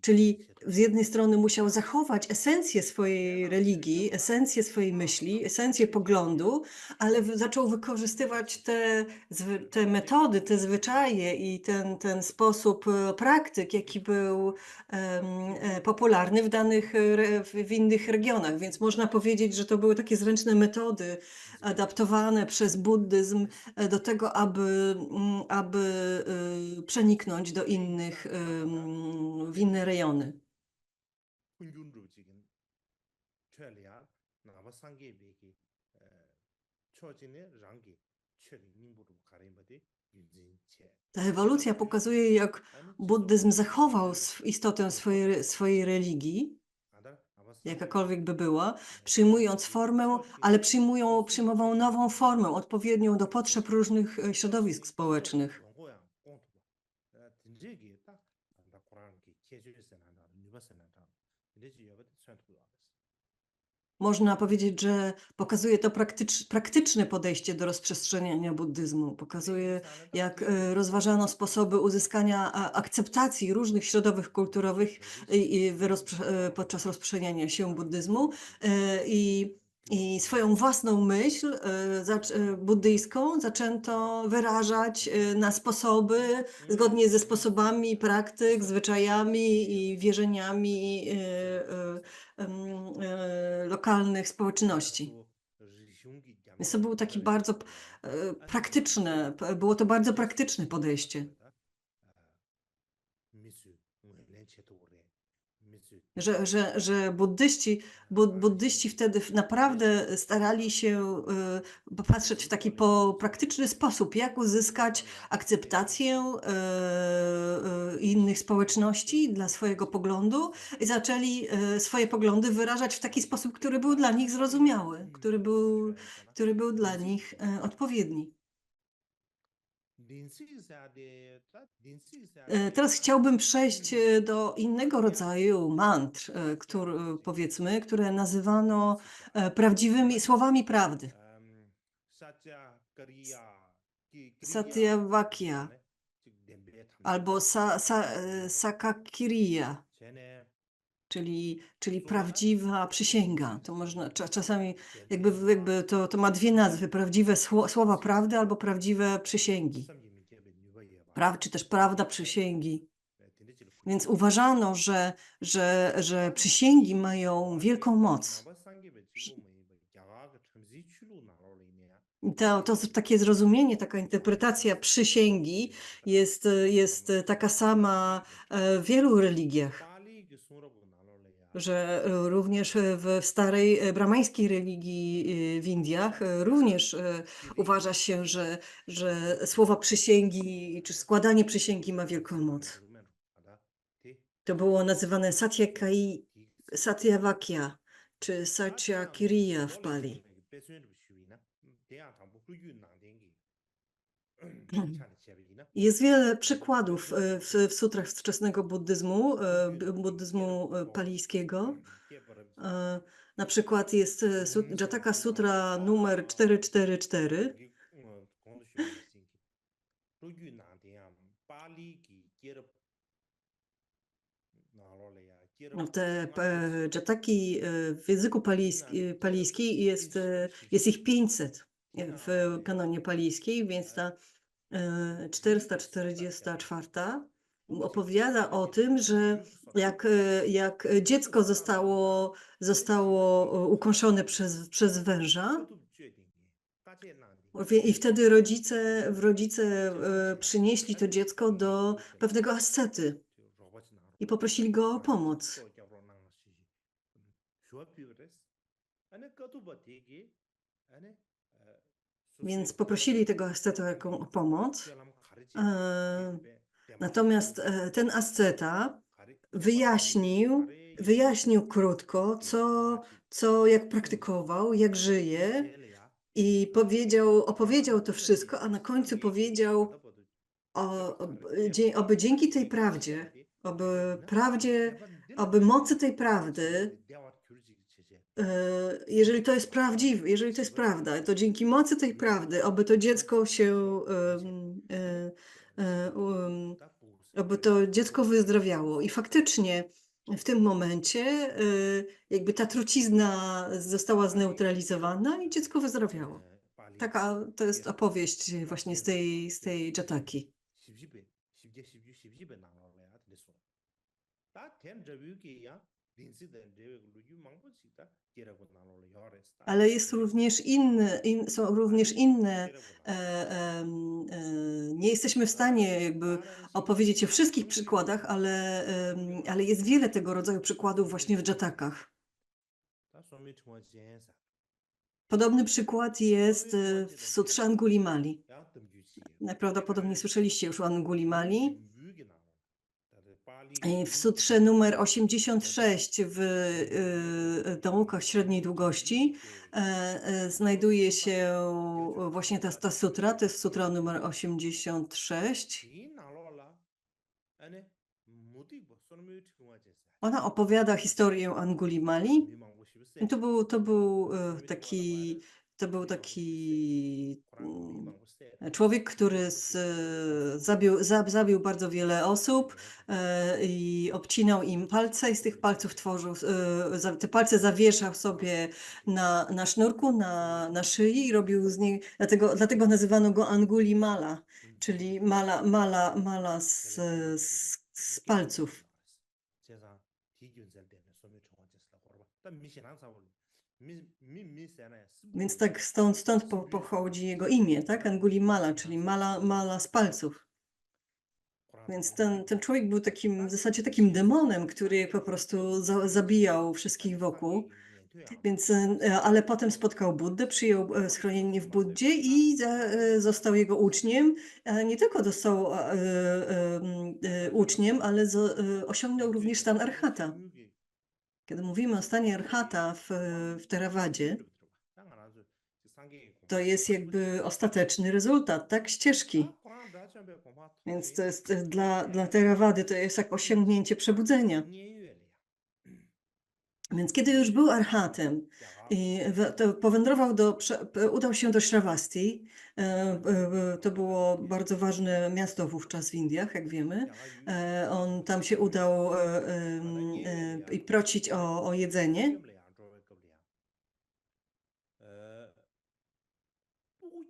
czyli z jednej strony musiał zachować esencję swojej religii, esencję swojej myśli, esencję poglądu, ale zaczął wykorzystywać te metody, te zwyczaje i ten sposób praktyk, jaki był popularny w innych regionach. Więc można powiedzieć, że to były takie zręczne metody adaptowane przez buddyzm do tego, aby przeniknąć w inne rejony. Ta ewolucja pokazuje, jak buddyzm zachował istotę swojej religii, jakakolwiek by była, przyjmując formę, ale przyjmował nową formę, odpowiednią do potrzeb różnych środowisk społecznych. Można powiedzieć, że pokazuje to praktyczne podejście do rozprzestrzeniania buddyzmu. Pokazuje, jak rozważano sposoby uzyskania akceptacji różnych środowisk kulturowych podczas rozprzestrzeniania się buddyzmu i swoją własną myśl buddyjską zaczęto wyrażać na sposoby, zgodnie ze sposobami praktyk, zwyczajami i wierzeniami lokalnych społeczności. Więc to było takie bardzo było to bardzo praktyczne podejście. Że buddyści wtedy naprawdę starali się popatrzeć w taki praktyczny sposób, jak uzyskać akceptację innych społeczności dla swojego poglądu i zaczęli swoje poglądy wyrażać w taki sposób, który był dla nich zrozumiały, który był dla nich odpowiedni. Teraz chciałbym przejść do innego rodzaju mantr, które nazywano prawdziwymi słowami prawdy. Satyavakya albo Sakakiriya, czyli prawdziwa przysięga. To można czasami to ma dwie nazwy: prawdziwe słowa prawdy albo prawdziwe przysięgi. Czy też prawda przysięgi. Więc uważano, że przysięgi mają wielką moc. To takie zrozumienie, taka interpretacja przysięgi jest taka sama w wielu religiach. Że również w starej brahmańskiej religii w Indiach również uważa się, że słowa przysięgi czy składanie przysięgi ma wielką moc. To było nazywane Satyavakya czy Satyakiriya w Pali. Jest wiele przykładów w sutrach wczesnego buddyzmu palijskiego. Na przykład jest Jataka Sutra numer 444. Te Jataki w języku palijskim jest ich 500 w kanonie palijskiej, więc ta 444 opowiada o tym, że jak dziecko zostało ukąszone przez węża i wtedy rodzice przynieśli to dziecko do pewnego ascety i poprosili go o pomoc. Więc poprosili tego ascetę o pomoc. Natomiast ten asceta wyjaśnił krótko, jak praktykował, jak żyje i opowiedział to wszystko, a na końcu powiedział, aby dzięki tej prawdzie, aby mocy tej prawdy jeżeli to jest prawdziwe, jeżeli to jest prawda, to dzięki mocy tej prawdy, oby to dziecko się, oby to dziecko wyzdrowiało. I faktycznie w tym momencie jakby ta trucizna została zneutralizowana i dziecko wyzdrowiało. Taka to jest opowieść właśnie z tej Jataki. Ale jest również są również inne, nie jesteśmy w stanie jakby opowiedzieć o wszystkich przykładach, ale jest wiele tego rodzaju przykładów właśnie w Jatakach. Podobny przykład jest w Sutrze Angulimali. Najprawdopodobniej słyszeliście już o Angulimali. W sutrze numer 86 w naukach średniej długości znajduje się właśnie ta sutra, to jest sutra numer 86. Ona opowiada historię Angulimali. I to był taki człowiek, który zabił bardzo wiele osób i obcinał im palce i z tych palców tworzył, te palce zawieszał sobie na sznurku, na szyi i robił z niej, dlatego nazywano go Angulimala, czyli mala z palców. Więc tak stąd pochodzi jego imię, tak? Angulimala, czyli mala z palców. Więc ten człowiek był w zasadzie takim demonem, który po prostu zabijał wszystkich wokół. Więc, ale potem spotkał Buddę, przyjął schronienie w Buddzie i został jego uczniem. Nie tylko został uczniem, ale osiągnął również stan arhata. Kiedy mówimy o stanie arhata w Theravadzie, to jest jakby ostateczny rezultat, tak? Ścieżki. Więc to jest dla Theravady to jest jak osiągnięcie przebudzenia. Więc kiedy już był arhatem, to udał się do Shravasti. To było bardzo ważne miasto wówczas w Indiach, jak wiemy. On tam się udał i prosić o jedzenie.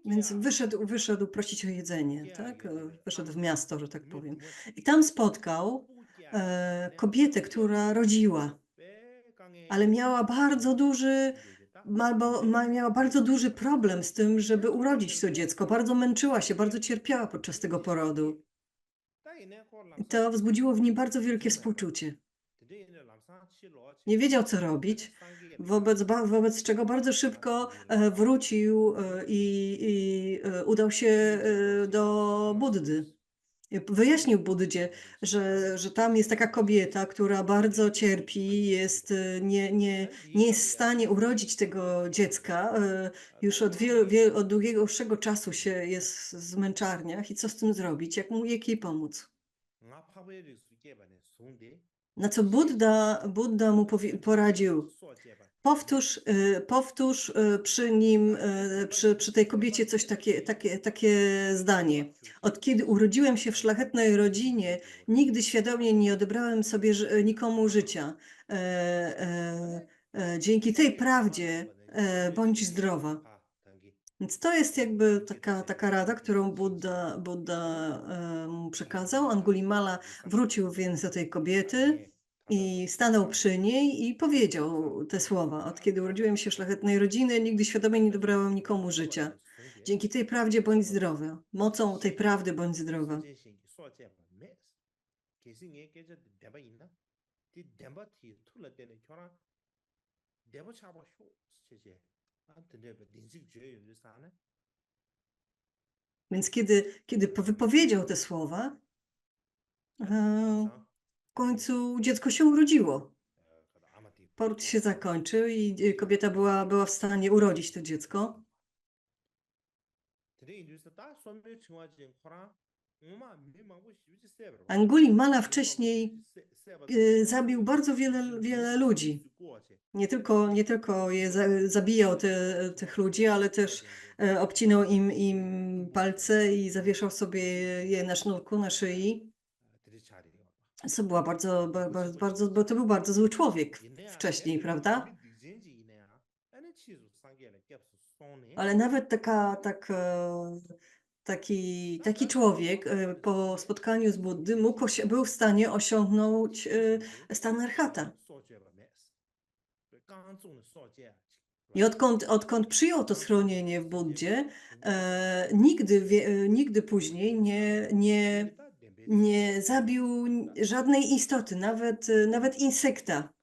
Więc wyszedł prosić o jedzenie, tak? Wyszedł w miasto, że tak powiem. I tam spotkał kobietę, która rodziła, ale miała miała bardzo duży problem z tym, żeby urodzić to dziecko. Bardzo męczyła się, bardzo cierpiała podczas tego porodu. I to wzbudziło w nim bardzo wielkie współczucie. Nie wiedział, co robić, wobec czego bardzo szybko wrócił i udał się do Buddy. Wyjaśnił Buddzie, że tam jest taka kobieta, która bardzo cierpi, nie jest w stanie urodzić tego dziecka. Już od dłuższego czasu jest w męczarniach i co z tym zrobić, jak jej pomóc. Na co Budda mu poradził: powtórz przy nim, przy tej kobiecie takie zdanie. Od kiedy urodziłem się w szlachetnej rodzinie, nigdy świadomie nie odebrałem sobie nikomu życia. Dzięki tej prawdzie bądź zdrowa. Więc to jest jakby taka rada, którą Budda mu przekazał. Angulimala wrócił więc do tej kobiety i stanął przy niej i powiedział te słowa: od kiedy urodziłem się w szlachetnej rodziny, nigdy świadomie nie dobrałem nikomu życia. Dzięki tej prawdzie bądź zdrowa. Mocą tej prawdy bądź zdrowa. Więc kiedy wypowiedział te słowa, w końcu dziecko się urodziło. Poród się zakończył i kobieta była w stanie urodzić to dziecko. Angulimala wcześniej zabił bardzo wiele ludzi. Nie tylko zabijał tych ludzi, ale też obcinał im palce i zawieszał sobie je na sznurku, na szyi. To była bo to był bardzo zły człowiek wcześniej, prawda? Ale nawet taki człowiek po spotkaniu z Buddy był w stanie osiągnąć stan arhata. I odkąd przyjął to schronienie w Buddzie, nigdy później nie zabił żadnej istoty, nawet insekta.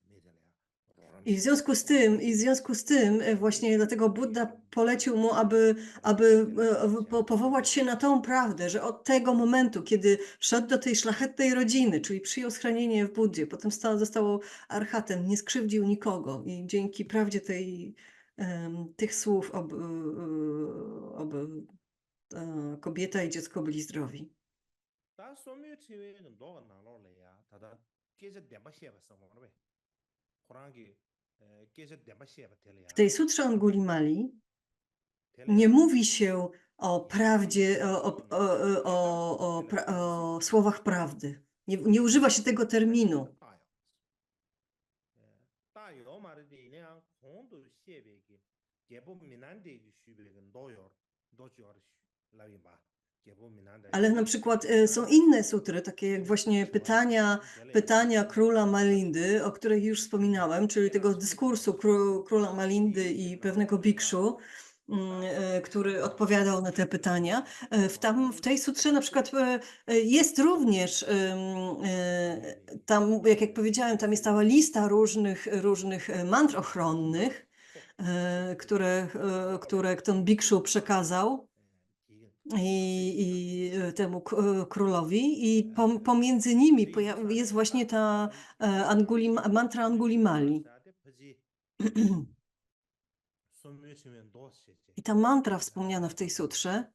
I w związku z tym właśnie dlatego Buddha polecił mu, aby powołać się na tą prawdę, że od tego momentu, kiedy wszedł do tej szlachetnej rodziny, czyli przyjął schronienie w Buddzie, potem został arhatem, nie skrzywdził nikogo i dzięki prawdzie tych słów oby kobieta i dziecko byli zdrowi. W tej sutrze Angulimali nie mówi się o prawdzie, o słowach prawdy. Nie używa się tego terminu. Ale na przykład są inne sutry, takie jak właśnie pytania króla Malindy, o których już wspominałem, czyli tego dyskursu króla Malindy i pewnego bikszu, który odpowiadał na te pytania. W tej sutrze na przykład jest również, tam, jak powiedziałem, tam jest cała lista różnych mantr ochronnych, które ten bikszu przekazał i temu królowi i pomiędzy nimi jest właśnie ta mantra Angulimali. I ta mantra wspomniana w tej sutrze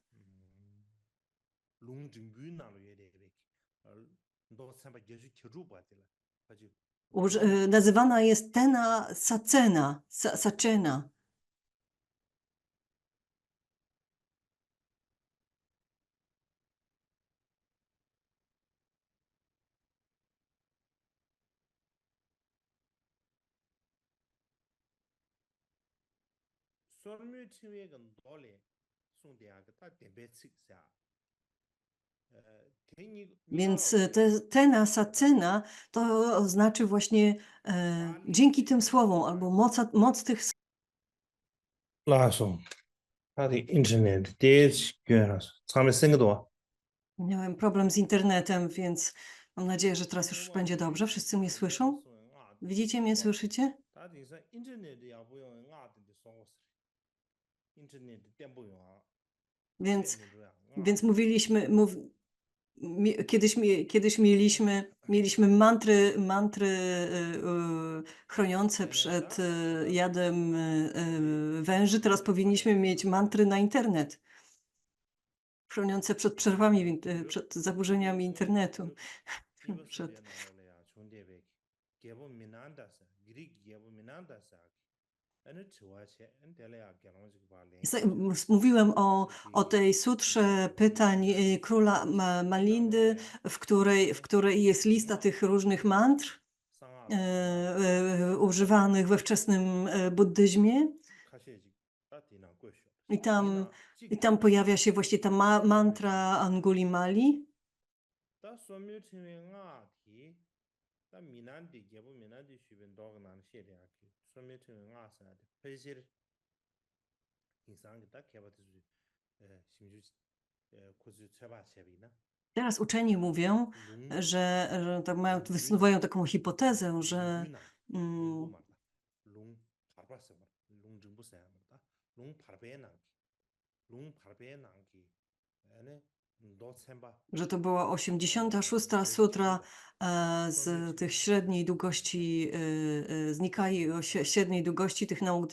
nazywana jest Tena Sacena. Więc Tena Sacena to znaczy właśnie dzięki tym słowom albo moc tych słów. Miałem problem z internetem, więc mam nadzieję, że teraz już będzie dobrze. Wszyscy mnie słyszą? Widzicie mnie, słyszycie? Więc kiedyś mieliśmy mantry chroniące przed jadem węży, teraz powinniśmy mieć mantry na internet, chroniące przed przerwami, przed zaburzeniami internetu. Mówiłem o tej sutrze pytań króla Malindy, w której jest lista tych różnych mantr używanych we wczesnym buddyzmie. I tam pojawia się właśnie ta mantra Angulimali. Teraz uczeni mówią, że tak wysuwają taką hipotezę, że że to była 86. sutra z tych średniej długości, z Nikai o średniej długości tych nauk,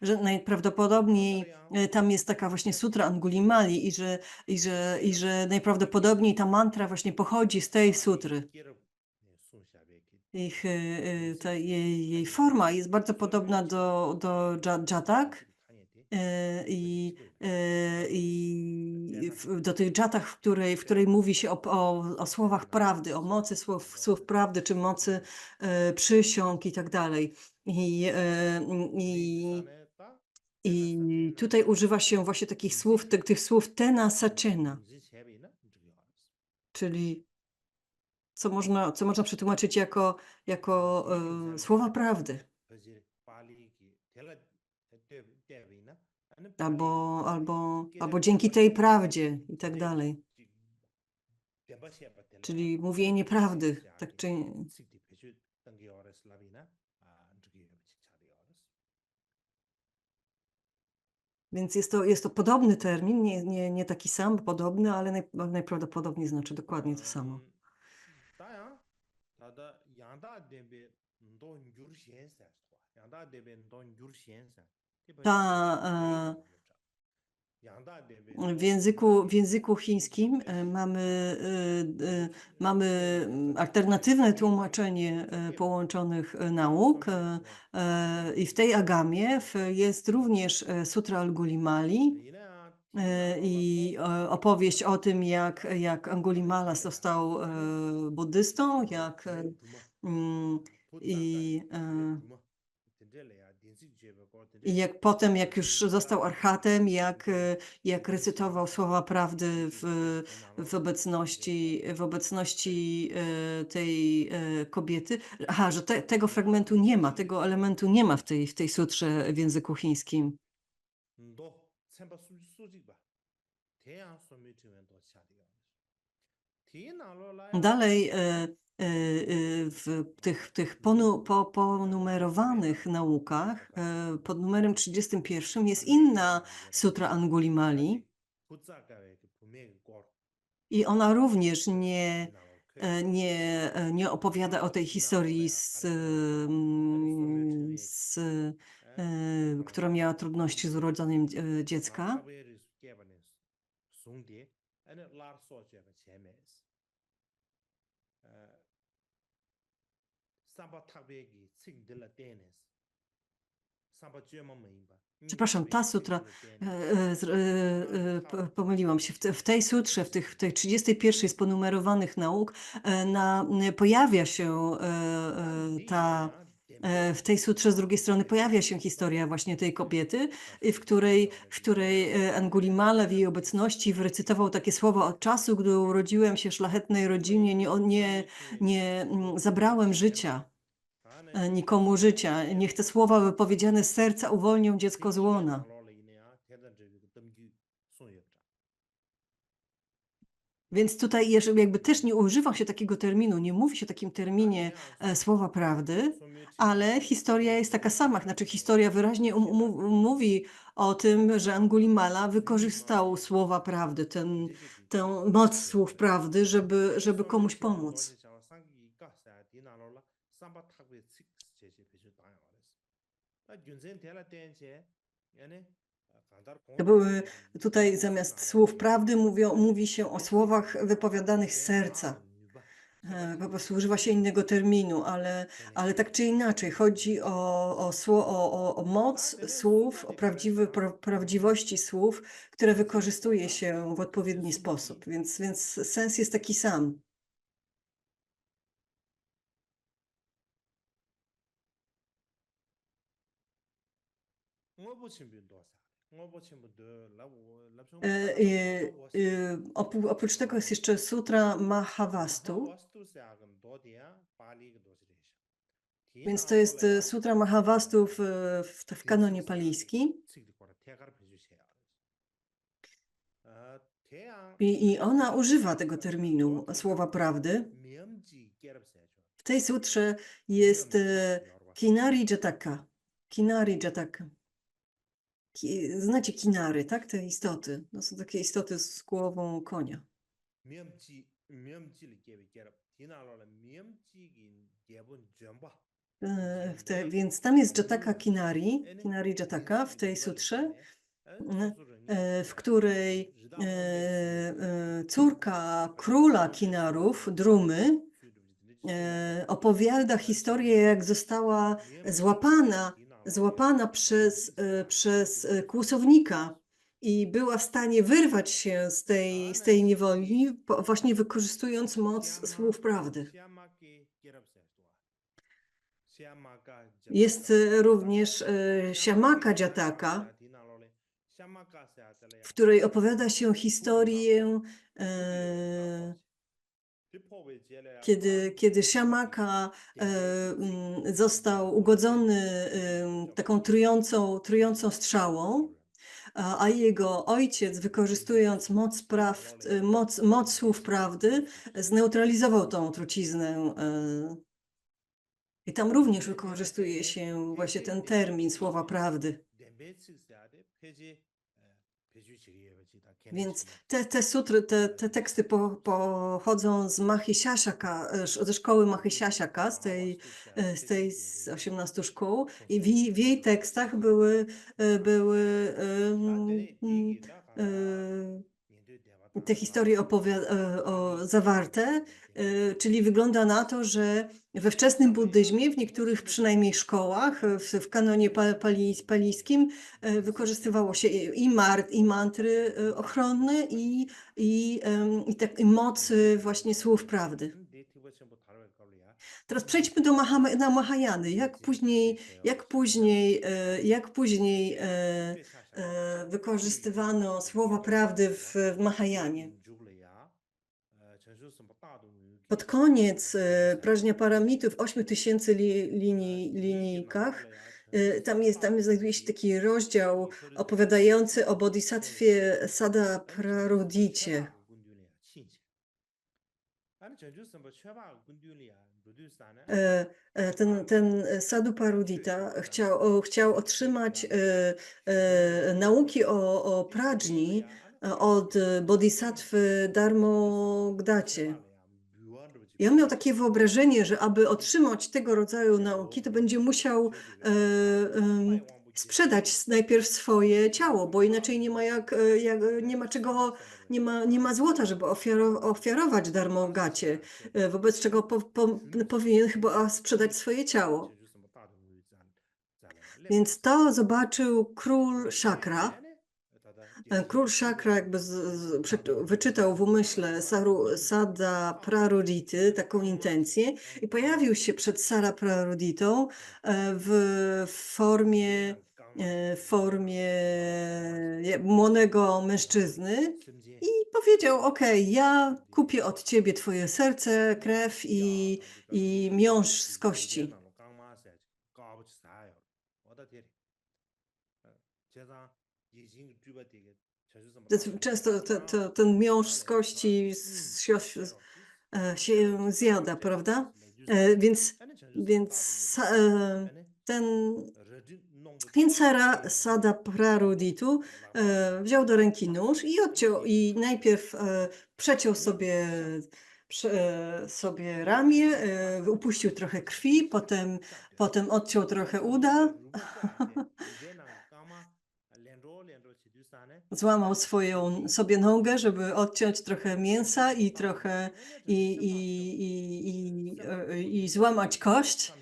że najprawdopodobniej tam jest taka właśnie sutra Angulimali i że najprawdopodobniej ta mantra właśnie pochodzi z tej sutry. Jej forma jest bardzo podobna do Jatak i do tych dżatach, w której mówi się o słowach prawdy, o mocy słów prawdy, czy mocy przysiąg i tak dalej. I tutaj używa się właśnie takich słów, tych słów tena sachena, czyli co można przetłumaczyć jako słowa prawdy. Albo dzięki tej prawdzie i tak dalej. Czyli mówienie prawdy, tak czy więc jest to podobny termin, nie taki sam, podobny, ale najprawdopodobniej znaczy dokładnie to samo. W języku chińskim mamy alternatywne tłumaczenie połączonych nauk i w tej agamie jest również Sutra Angulimali i opowieść o tym, jak Angulimala został buddystą, i jak potem, jak już został arhatem, jak recytował słowa prawdy w obecności tej kobiety. Aha, że tego fragmentu nie ma, tego elementu nie ma w tej sutrze w języku chińskim. Dalej w tych ponumerowanych naukach pod numerem 31 jest inna sutra Angulimali i ona również nie opowiada o tej historii, która miała trudności z urodzeniem dziecka. Przepraszam, ta sutra, pomyliłam się, w tej sutrze, w tej 31 z ponumerowanych nauk pojawia się w tej sutrze z drugiej strony pojawia się historia właśnie tej kobiety, w której Angulimala w jej obecności wyrecytował takie słowa: od czasu, gdy urodziłem się w szlachetnej rodzinie, nie zabrałem życia nikomu życia. Niech te słowa wypowiedziane z serca uwolnią dziecko z łona. Więc tutaj jakby też nie używa się takiego terminu, nie mówi się o takim terminie słowa prawdy, ale historia jest taka sama. Znaczy historia wyraźnie mówi o tym, że Angulimala wykorzystał słowa prawdy, tę moc słów prawdy, żeby komuś pomóc. Tutaj zamiast słów prawdy mówi się o słowach wypowiadanych z serca. Po prostu używa się innego terminu, ale tak czy inaczej chodzi o moc słów, o prawdziwości słów, które wykorzystuje się w odpowiedni sposób, więc sens jest taki sam. Oprócz tego jest jeszcze sutra Mahavastu, więc to jest sutra Mahavastu w kanonie palijskim. I ona używa tego terminu słowa prawdy. W tej sutrze jest Kinari Jataka. Kinari Jataka. Znacie kinary, tak? Te istoty. To są takie istoty z głową konia. Więc tam jest Jataka Kinari, Kinari Jataka w tej sutrze, w której córka króla Kinarów, Drumy, opowiada historię, jak została złapana przez kłusownika i była w stanie wyrwać się z tej niewoli, właśnie wykorzystując moc słów prawdy. Jest również Siamaka Jataka, w której opowiada się historię, kiedy Siamaka został ugodzony taką trującą strzałą, a jego ojciec, wykorzystując moc słów prawdy, zneutralizował tą truciznę. I tam również wykorzystuje się właśnie ten termin słowa prawdy. Więc te sutry, te teksty pochodzą z Mahishasaka, ze szkoły Mahishasaka, z tej z 18 szkół. I w jej tekstach były te historie zawarte, czyli wygląda na to, że we wczesnym buddyzmie, w niektórych przynajmniej szkołach, w kanonie palijskim wykorzystywało się i mantry ochronne, i moc właśnie słów prawdy. Teraz przejdźmy na Mahajany. Jak później wykorzystywano słowa prawdy w Mahajanie. Pod koniec Prajnaparamity w 8000 linijkach tam znajduje się taki rozdział opowiadający o bodhisattwie Sadaprarodicie. Ten Saduparudita chciał otrzymać nauki o prajni od bodhisattwy Dharmogdacie. I on miał takie wyobrażenie, że aby otrzymać tego rodzaju nauki, to będzie musiał sprzedać najpierw swoje ciało, bo inaczej nie ma złota, żeby ofiarować Dharmogdacie, wobec czego powinien chyba sprzedać swoje ciało. Więc to zobaczył król Shakra. Król Shakra jakby wyczytał w umyśle Sadaprarudity taką intencję i pojawił się przed Sadapraruditą w formie młodego mężczyzny i powiedział: okej, ja kupię od ciebie twoje serce, krew i miąższ z kości. Często ten miąższ z kości się zjada, prawda? Więc Sadapraruditu wziął do ręki nóż i odciął, i najpierw przeciął sobie ramię, upuścił trochę krwi, potem odciął trochę uda, złamał sobie nogę, żeby odciąć trochę mięsa i złamać kość.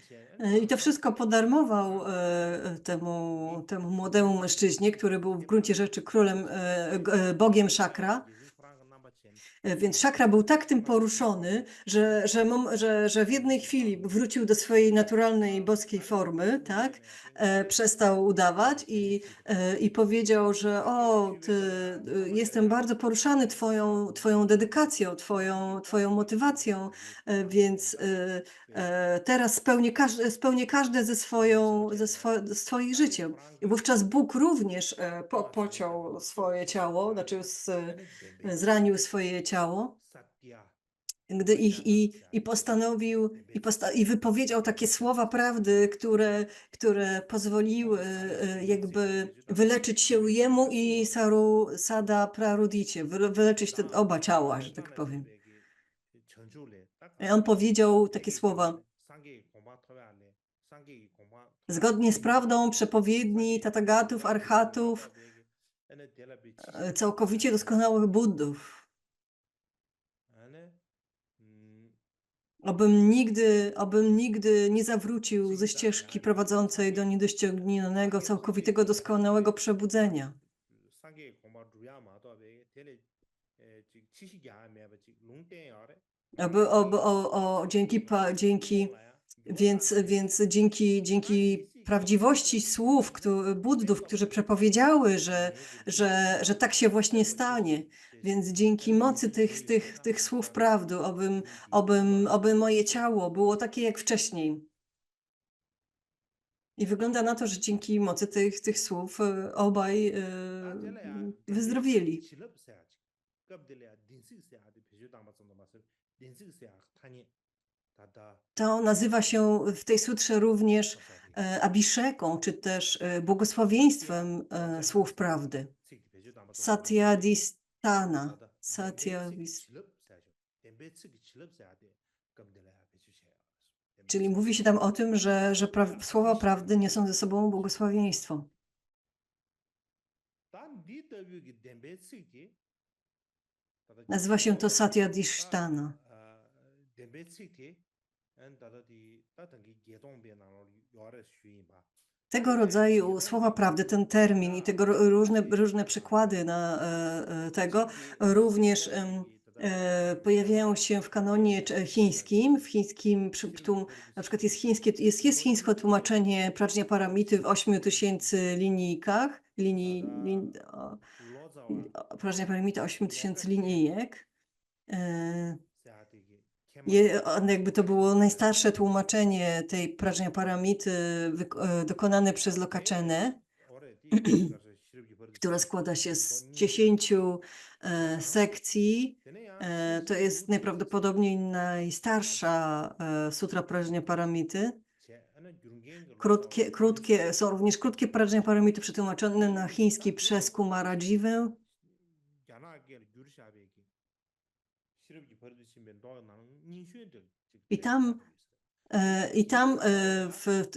I to wszystko podarmował temu młodemu mężczyźnie, który był w gruncie rzeczy bogiem Shakra. Więc Shakra był tak tym poruszony, że w jednej chwili wrócił do swojej naturalnej boskiej formy, tak? Przestał udawać i powiedział, że jestem bardzo poruszany twoją dedykacją, twoją motywacją, więc teraz spełnię każde ze swoich życiem. I wówczas Bóg również pociął swoje ciało, znaczy zranił swoje ciało i wypowiedział takie słowa prawdy, które pozwoliły jakby wyleczyć się jemu i Sada Prarudicie, wyleczyć te oba ciała, że tak powiem. I on powiedział takie słowa: zgodnie z prawdą przepowiedni Tathagatów, Arhatów, całkowicie doskonałych Buddów. Abym nigdy nie zawrócił ze ścieżki prowadzącej do niedoścignionego, całkowitego, doskonałego przebudzenia. Dzięki prawdziwości słów Buddów, którzy przepowiedziały, że tak się właśnie stanie. Więc dzięki mocy tych słów prawdy, oby moje ciało było takie jak wcześniej. I wygląda na to, że dzięki mocy tych słów obaj wyzdrowieli. To nazywa się w tej sutrze również abhisheką, czy też błogosławieństwem słów prawdy. Satyadhisthana. Czyli mówi się tam o tym, że słowa prawdy niosą ze sobą błogosławieństwo. Nazywa się to Satyadhisthana. Tego rodzaju słowa prawdy, ten termin i tego różne przykłady na tego również pojawiają się w kanonie chińskim. W chińskim na przykład jest chińskie tłumaczenie Prajnaparamity w 8000 linijkach. Prajnaparamita 8000 linijek. Jakby to było najstarsze tłumaczenie tej Prajnaparamity dokonane przez Lokaczenę, która składa się z 10 sekcji. To jest najprawdopodobniej najstarsza sutra Prajnaparamity. Są również krótkie Prajnaparamity przetłumaczone na chiński przez Kumarajivę.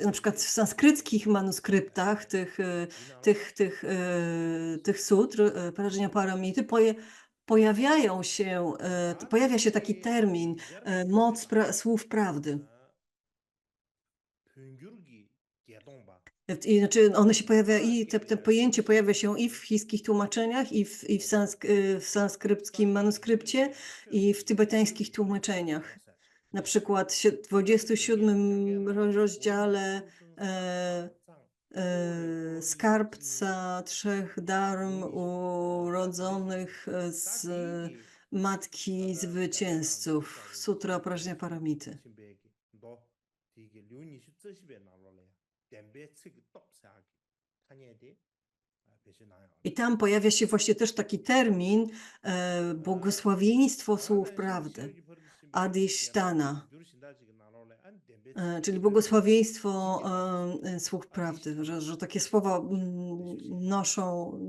Na przykład w sanskryckich manuskryptach tych sutr Prajnaparamity pojawia się taki termin moc słów prawdy. Znaczy one się pojawia i to pojęcie pojawia się i w chińskich tłumaczeniach, i w sanskryckim manuskrypcie, i w tybetańskich tłumaczeniach. Na przykład w 27 rozdziale skarbca 3 dharm urodzonych z matki zwycięzców, sutra Prajnaparamity. I tam pojawia się właśnie też taki termin błogosławieństwo słów prawdy, adhisthana, czyli błogosławieństwo słów prawdy, że takie słowa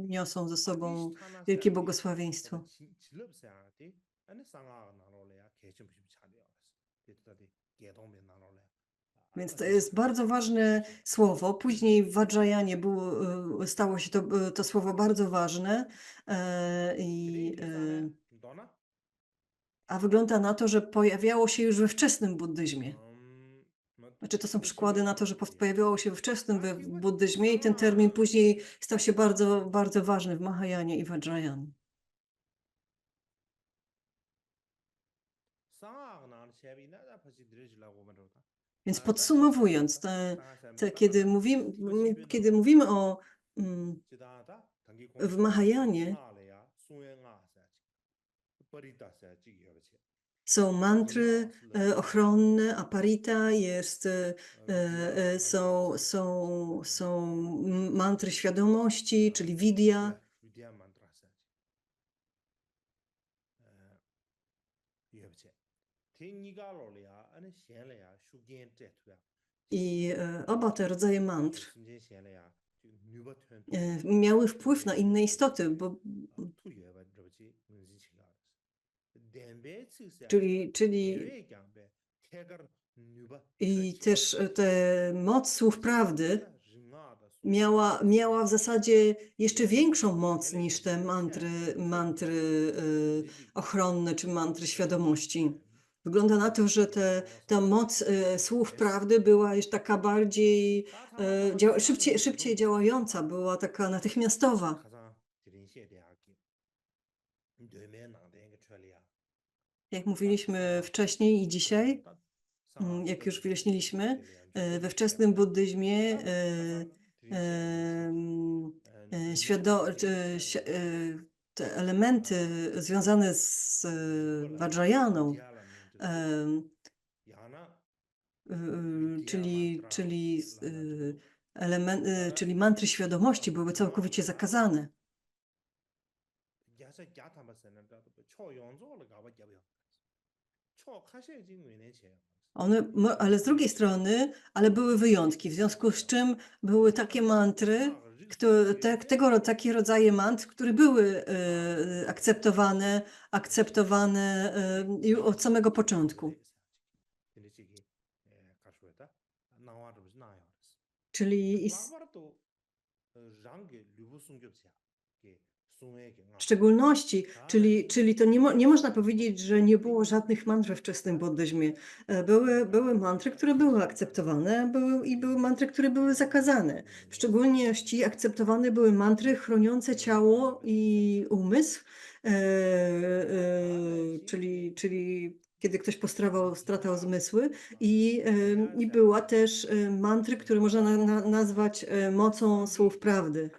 niosą ze sobą wielkie błogosławieństwo. Więc to jest bardzo ważne słowo. Później w Vajrayanie stało się to słowo bardzo ważne. A wygląda na to, że pojawiało się już we wczesnym buddyzmie. Znaczy, to są przykłady na to, że pojawiało się we wczesnym buddyzmie i ten termin później stał się bardzo, bardzo ważny w Mahayanie i Vajrayanie. Więc podsumowując, kiedy mówimy o w Mahayanie, są mantry ochronne, aparita, są mantry świadomości, czyli vidya. I oba te rodzaje mantr miały wpływ na inne istoty, czyli i też te moc słów prawdy miała w zasadzie jeszcze większą moc niż te mantry ochronne czy mantry świadomości. Wygląda na to, że ta moc słów prawdy była już taka bardziej szybciej działająca, była taka natychmiastowa. Jak mówiliśmy wcześniej i dzisiaj, jak już wyjaśniliśmy, we wczesnym buddyzmie te elementy związane z Vajrayaną, czyli mantry świadomości były całkowicie zakazane. Ale z drugiej strony, ale były wyjątki, w związku z czym były takie mantry, takie rodzaje mantr, które były akceptowane od samego początku. Czyli w szczególności, czyli to nie można powiedzieć, że nie było żadnych mantr we wczesnym buddyzmie. Były mantry, które były akceptowane, były mantry, które były zakazane. W szczególności akceptowane były mantry chroniące ciało i umysł, czyli kiedy ktoś stratał zmysły i była też mantry, które można nazwać mocą słów prawdy.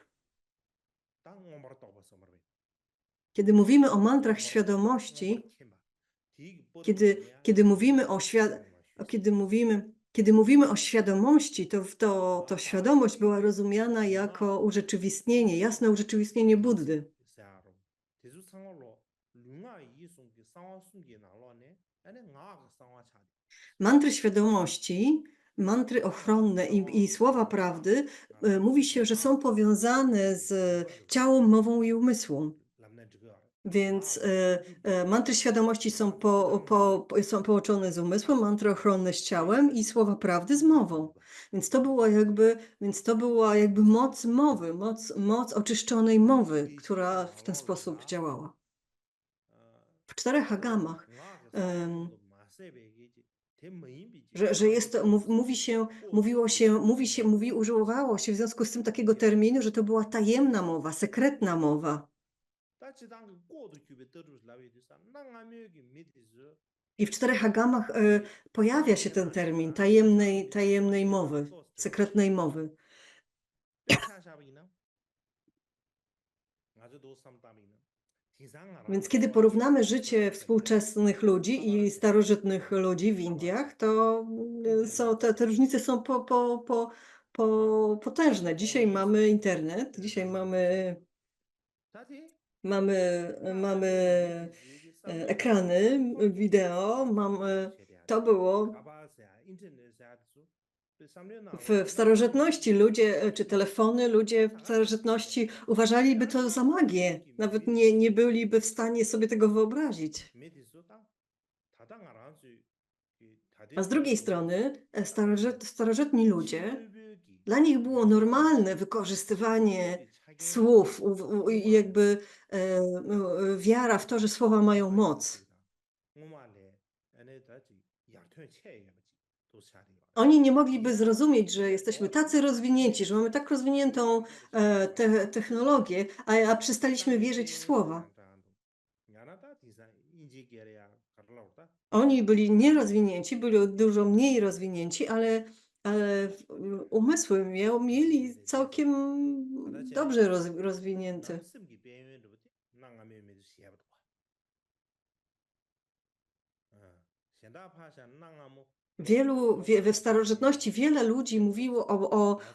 Kiedy mówimy o mantrach świadomości, kiedy mówimy o świadomości, to świadomość była rozumiana jako urzeczywistnienie, jasne urzeczywistnienie Buddy. Mantry świadomości, mantry ochronne i słowa prawdy, mówi się, że są powiązane z ciałem, mową i umysłem. Więc mantry świadomości są połączone z umysłem, mantry ochronne z ciałem i słowa prawdy z mową. Więc to była jakby moc mowy, moc oczyszczonej mowy, która w ten sposób działała. W 4 agamach że jest to, używało się w związku z tym takiego terminu, że to była tajemna mowa, sekretna mowa. I w 4 agamach pojawia się ten termin tajemnej mowy, sekretnej mowy. Więc kiedy porównamy życie współczesnych ludzi i starożytnych ludzi w Indiach, to te różnice są potężne. Dzisiaj mamy internet, dzisiaj mamy ekrany wideo, to było w starożytności czy telefony, ludzie w starożytności uważaliby to za magię. Nawet nie byliby w stanie sobie tego wyobrazić. A z drugiej strony starożytni ludzie, dla nich było normalne wykorzystywanie słów i jakby wiara w to, że słowa mają moc. Oni nie mogliby zrozumieć, że jesteśmy tacy rozwinięci, że mamy tak rozwiniętą technologię, a przestaliśmy wierzyć w słowa. Oni byli nierozwinięci, byli dużo mniej rozwinięci, ale umysły mieli całkiem dobrze rozwinięte. We starożytności wiele ludzi mówiło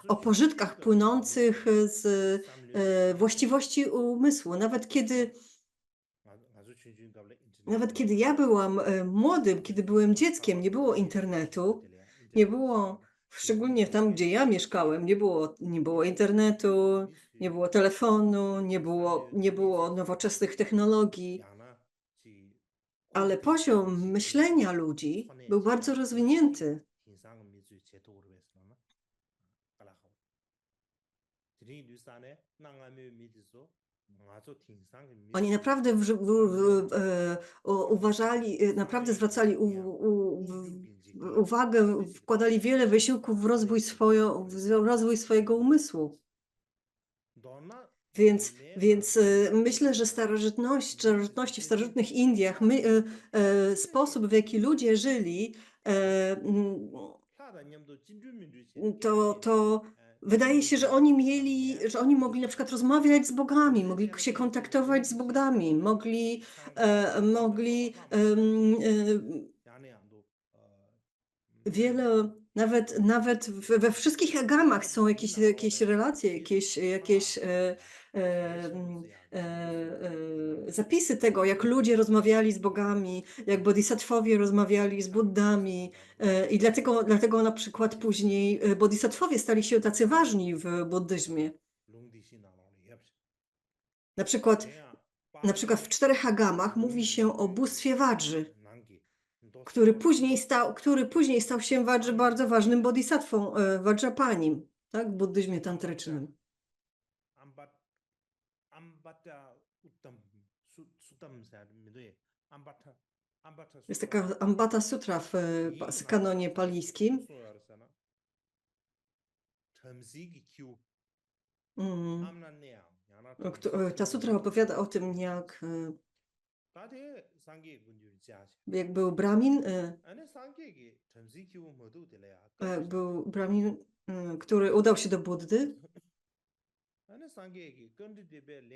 o pożytkach płynących z właściwości umysłu. Nawet kiedy Nawet kiedy ja byłam młodym, kiedy byłem dzieckiem, nie było internetu, nie było, szczególnie tam, gdzie ja mieszkałem, nie było internetu, nie było telefonu, nie było nowoczesnych technologii, ale poziom myślenia ludzi był bardzo rozwinięty. Oni naprawdę uważali, naprawdę zwracali uwagę, wkładali wiele wysiłków w rozwój swojego umysłu. Więc myślę, że starożytności w starożytnych Indiach, sposób, w jaki ludzie żyli, to wydaje się, że oni mogli na przykład rozmawiać z bogami, mogli się kontaktować z bogami, mogli nawet we wszystkich agamach są jakieś relacje, zapisy tego, jak ludzie rozmawiali z bogami, jak bodhisattwowie rozmawiali z buddami. I dlatego na przykład później bodhisattwowie stali się tacy ważni w buddyzmie. Na przykład w 4 agamach mówi się o bóstwie Vajry, który później stał się bardzo ważnym bodhisattvą, Vajrapanim, tak, w buddyzmie tantrycznym. Jest taka Ambata Sutra w kanonie palijskim. Ta sutra opowiada o tym, jak był Brahmin, który udał się do Buddy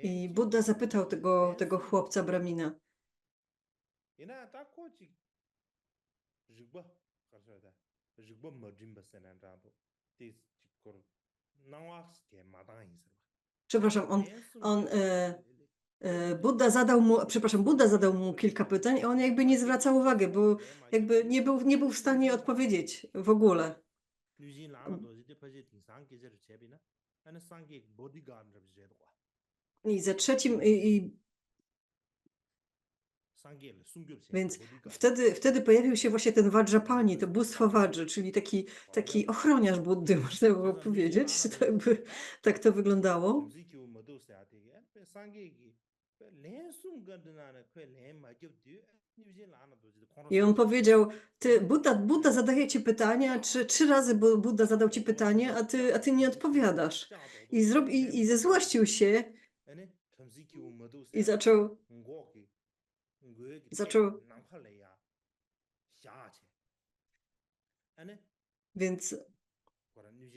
i Budda zapytał tego chłopca Brahmina, przepraszam, Budda zadał mu kilka pytań, a on jakby nie zwracał uwagi, bo jakby nie był w stanie odpowiedzieć w ogóle. I za trzecim, więc wtedy pojawił się właśnie ten Vajrapani, to bóstwo Vajry, czyli taki ochroniarz Buddy, można było powiedzieć, tak to wyglądało. I on powiedział, Budda zadaje ci pytania, 3 razy Budda zadał ci pytanie, a ty nie odpowiadasz. I zezłościł się i zaczął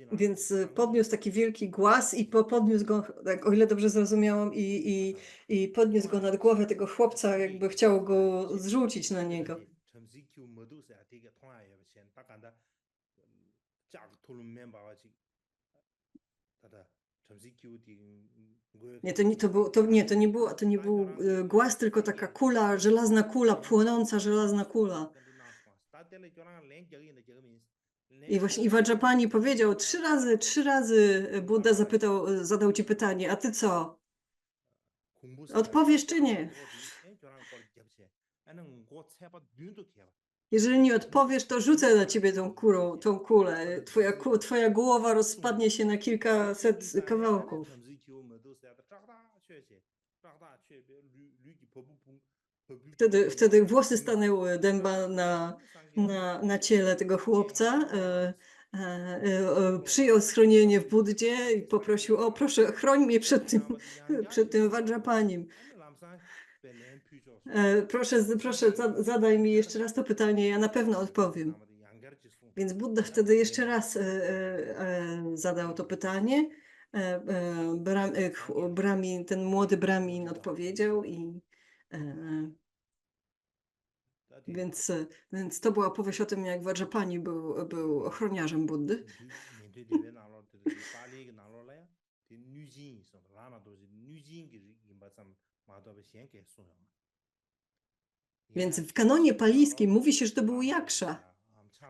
więc podniósł taki wielki głaz i podniósł go, tak, o ile dobrze zrozumiałam, i podniósł go nad głowę tego chłopca, jakby chciał go zrzucić na niego. Nie, to nie był głaz, tylko taka kula, żelazna kula, płonąca żelazna kula. I właśnie Vajrapani powiedział, 3 razy Budda zadał ci pytanie, a ty co? Odpowiesz czy nie? Jeżeli nie odpowiesz, to rzucę na ciebie tą kulę. Twoja głowa rozpadnie się na kilkaset kawałków. Wtedy włosy stanęły dęba na ciele tego chłopca. Przyjął schronienie w Buddzie i poprosił, o proszę, chroń mnie przed tym Vajrapanim. Proszę, zadaj mi jeszcze raz to pytanie, ja na pewno odpowiem. Więc Budda wtedy jeszcze raz zadał to pytanie. Ten młody Brahmin odpowiedział więc to była opowieść o tym, jak Vajrapani był ochroniarzem Buddy. Więc w kanonie palijskim mówi się, że to był Yaksha,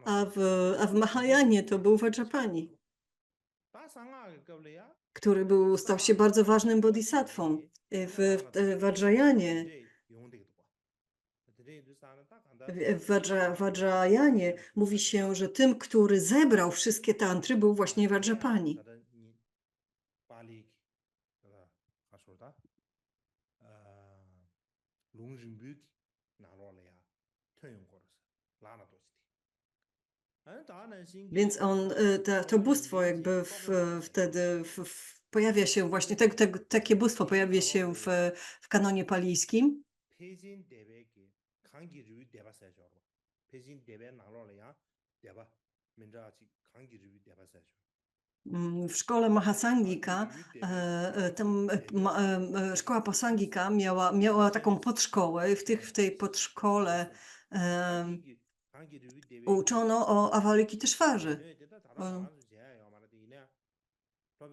a w Mahayanie to był Vajrapani, który stał się bardzo ważnym bodhisattvą. W Vajrayanie, w Vajrayanie mówi się, że tym, który zebrał wszystkie tantry, był właśnie Vajrapani. Więc to bóstwo jakby wtedy pojawia się właśnie, takie bóstwo pojawia się w kanonie palijskim. W szkole Mahasangika, szkoła Pasangika miała taką podszkołę i w tej podszkole uczono o Avalokiteshvarze.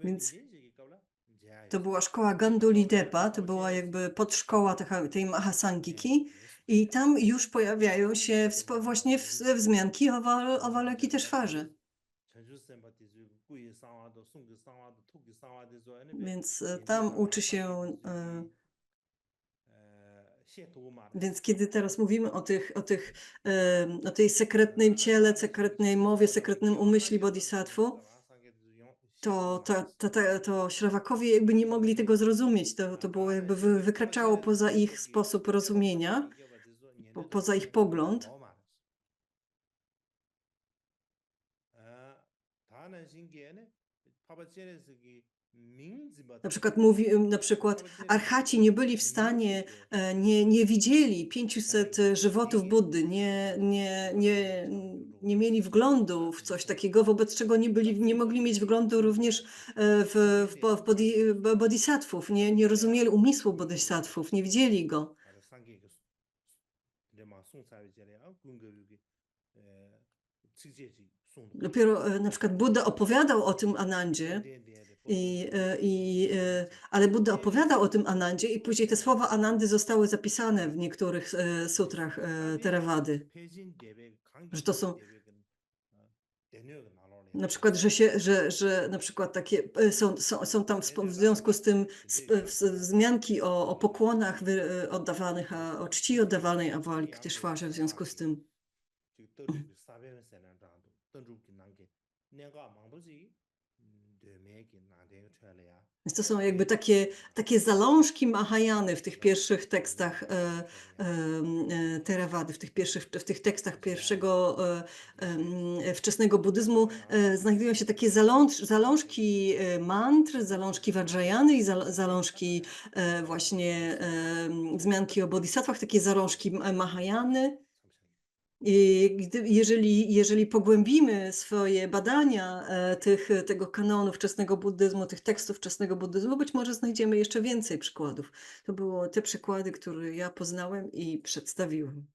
Więc to była szkoła Gandulidepa, to była jakby podszkoła tej Mahasangiki i tam już pojawiają się właśnie wzmianki o Avalokiteshvarze. Więc tam uczy się. Więc kiedy teraz mówimy o tej sekretnym ciele, sekretnej mowie, sekretnym umyśle bodhisattwy, to Śrawakowie jakby nie mogli tego zrozumieć. To było jakby wykraczało poza ich sposób rozumienia, poza ich pogląd. Na przykład archaci nie byli w stanie, nie widzieli 500 żywotów Buddy, nie mieli wglądu w coś takiego, wobec czego nie mogli mieć wglądu również w bodhisattvów, nie rozumieli umysłu bodhisattvów, nie widzieli go. Dopiero na przykład Buddha opowiadał o tym Anandzie, ale Buddha opowiadał o tym Anandzie i później te słowa Anandy zostały zapisane w niektórych sutrach Theravady. Że to są na przykład, że na przykład takie są tam w związku z tym wzmianki o pokłonach oddawanych, o czci oddawanej Avalokiteshvarze w związku z tym. Więc to są jakby takie zalążki Mahajany w tych pierwszych tekstach Theravady, w tych tekstach pierwszego wczesnego buddyzmu znajdują się takie zalążki mantr, zalążki Vajrayany i zalążki właśnie wzmianki o bodhisattvach, takie zalążki Mahajany. I jeżeli pogłębimy swoje badania tego kanonu wczesnego buddyzmu, tych tekstów wczesnego buddyzmu, być może znajdziemy jeszcze więcej przykładów. To były te przykłady, które ja poznałem i przedstawiłem.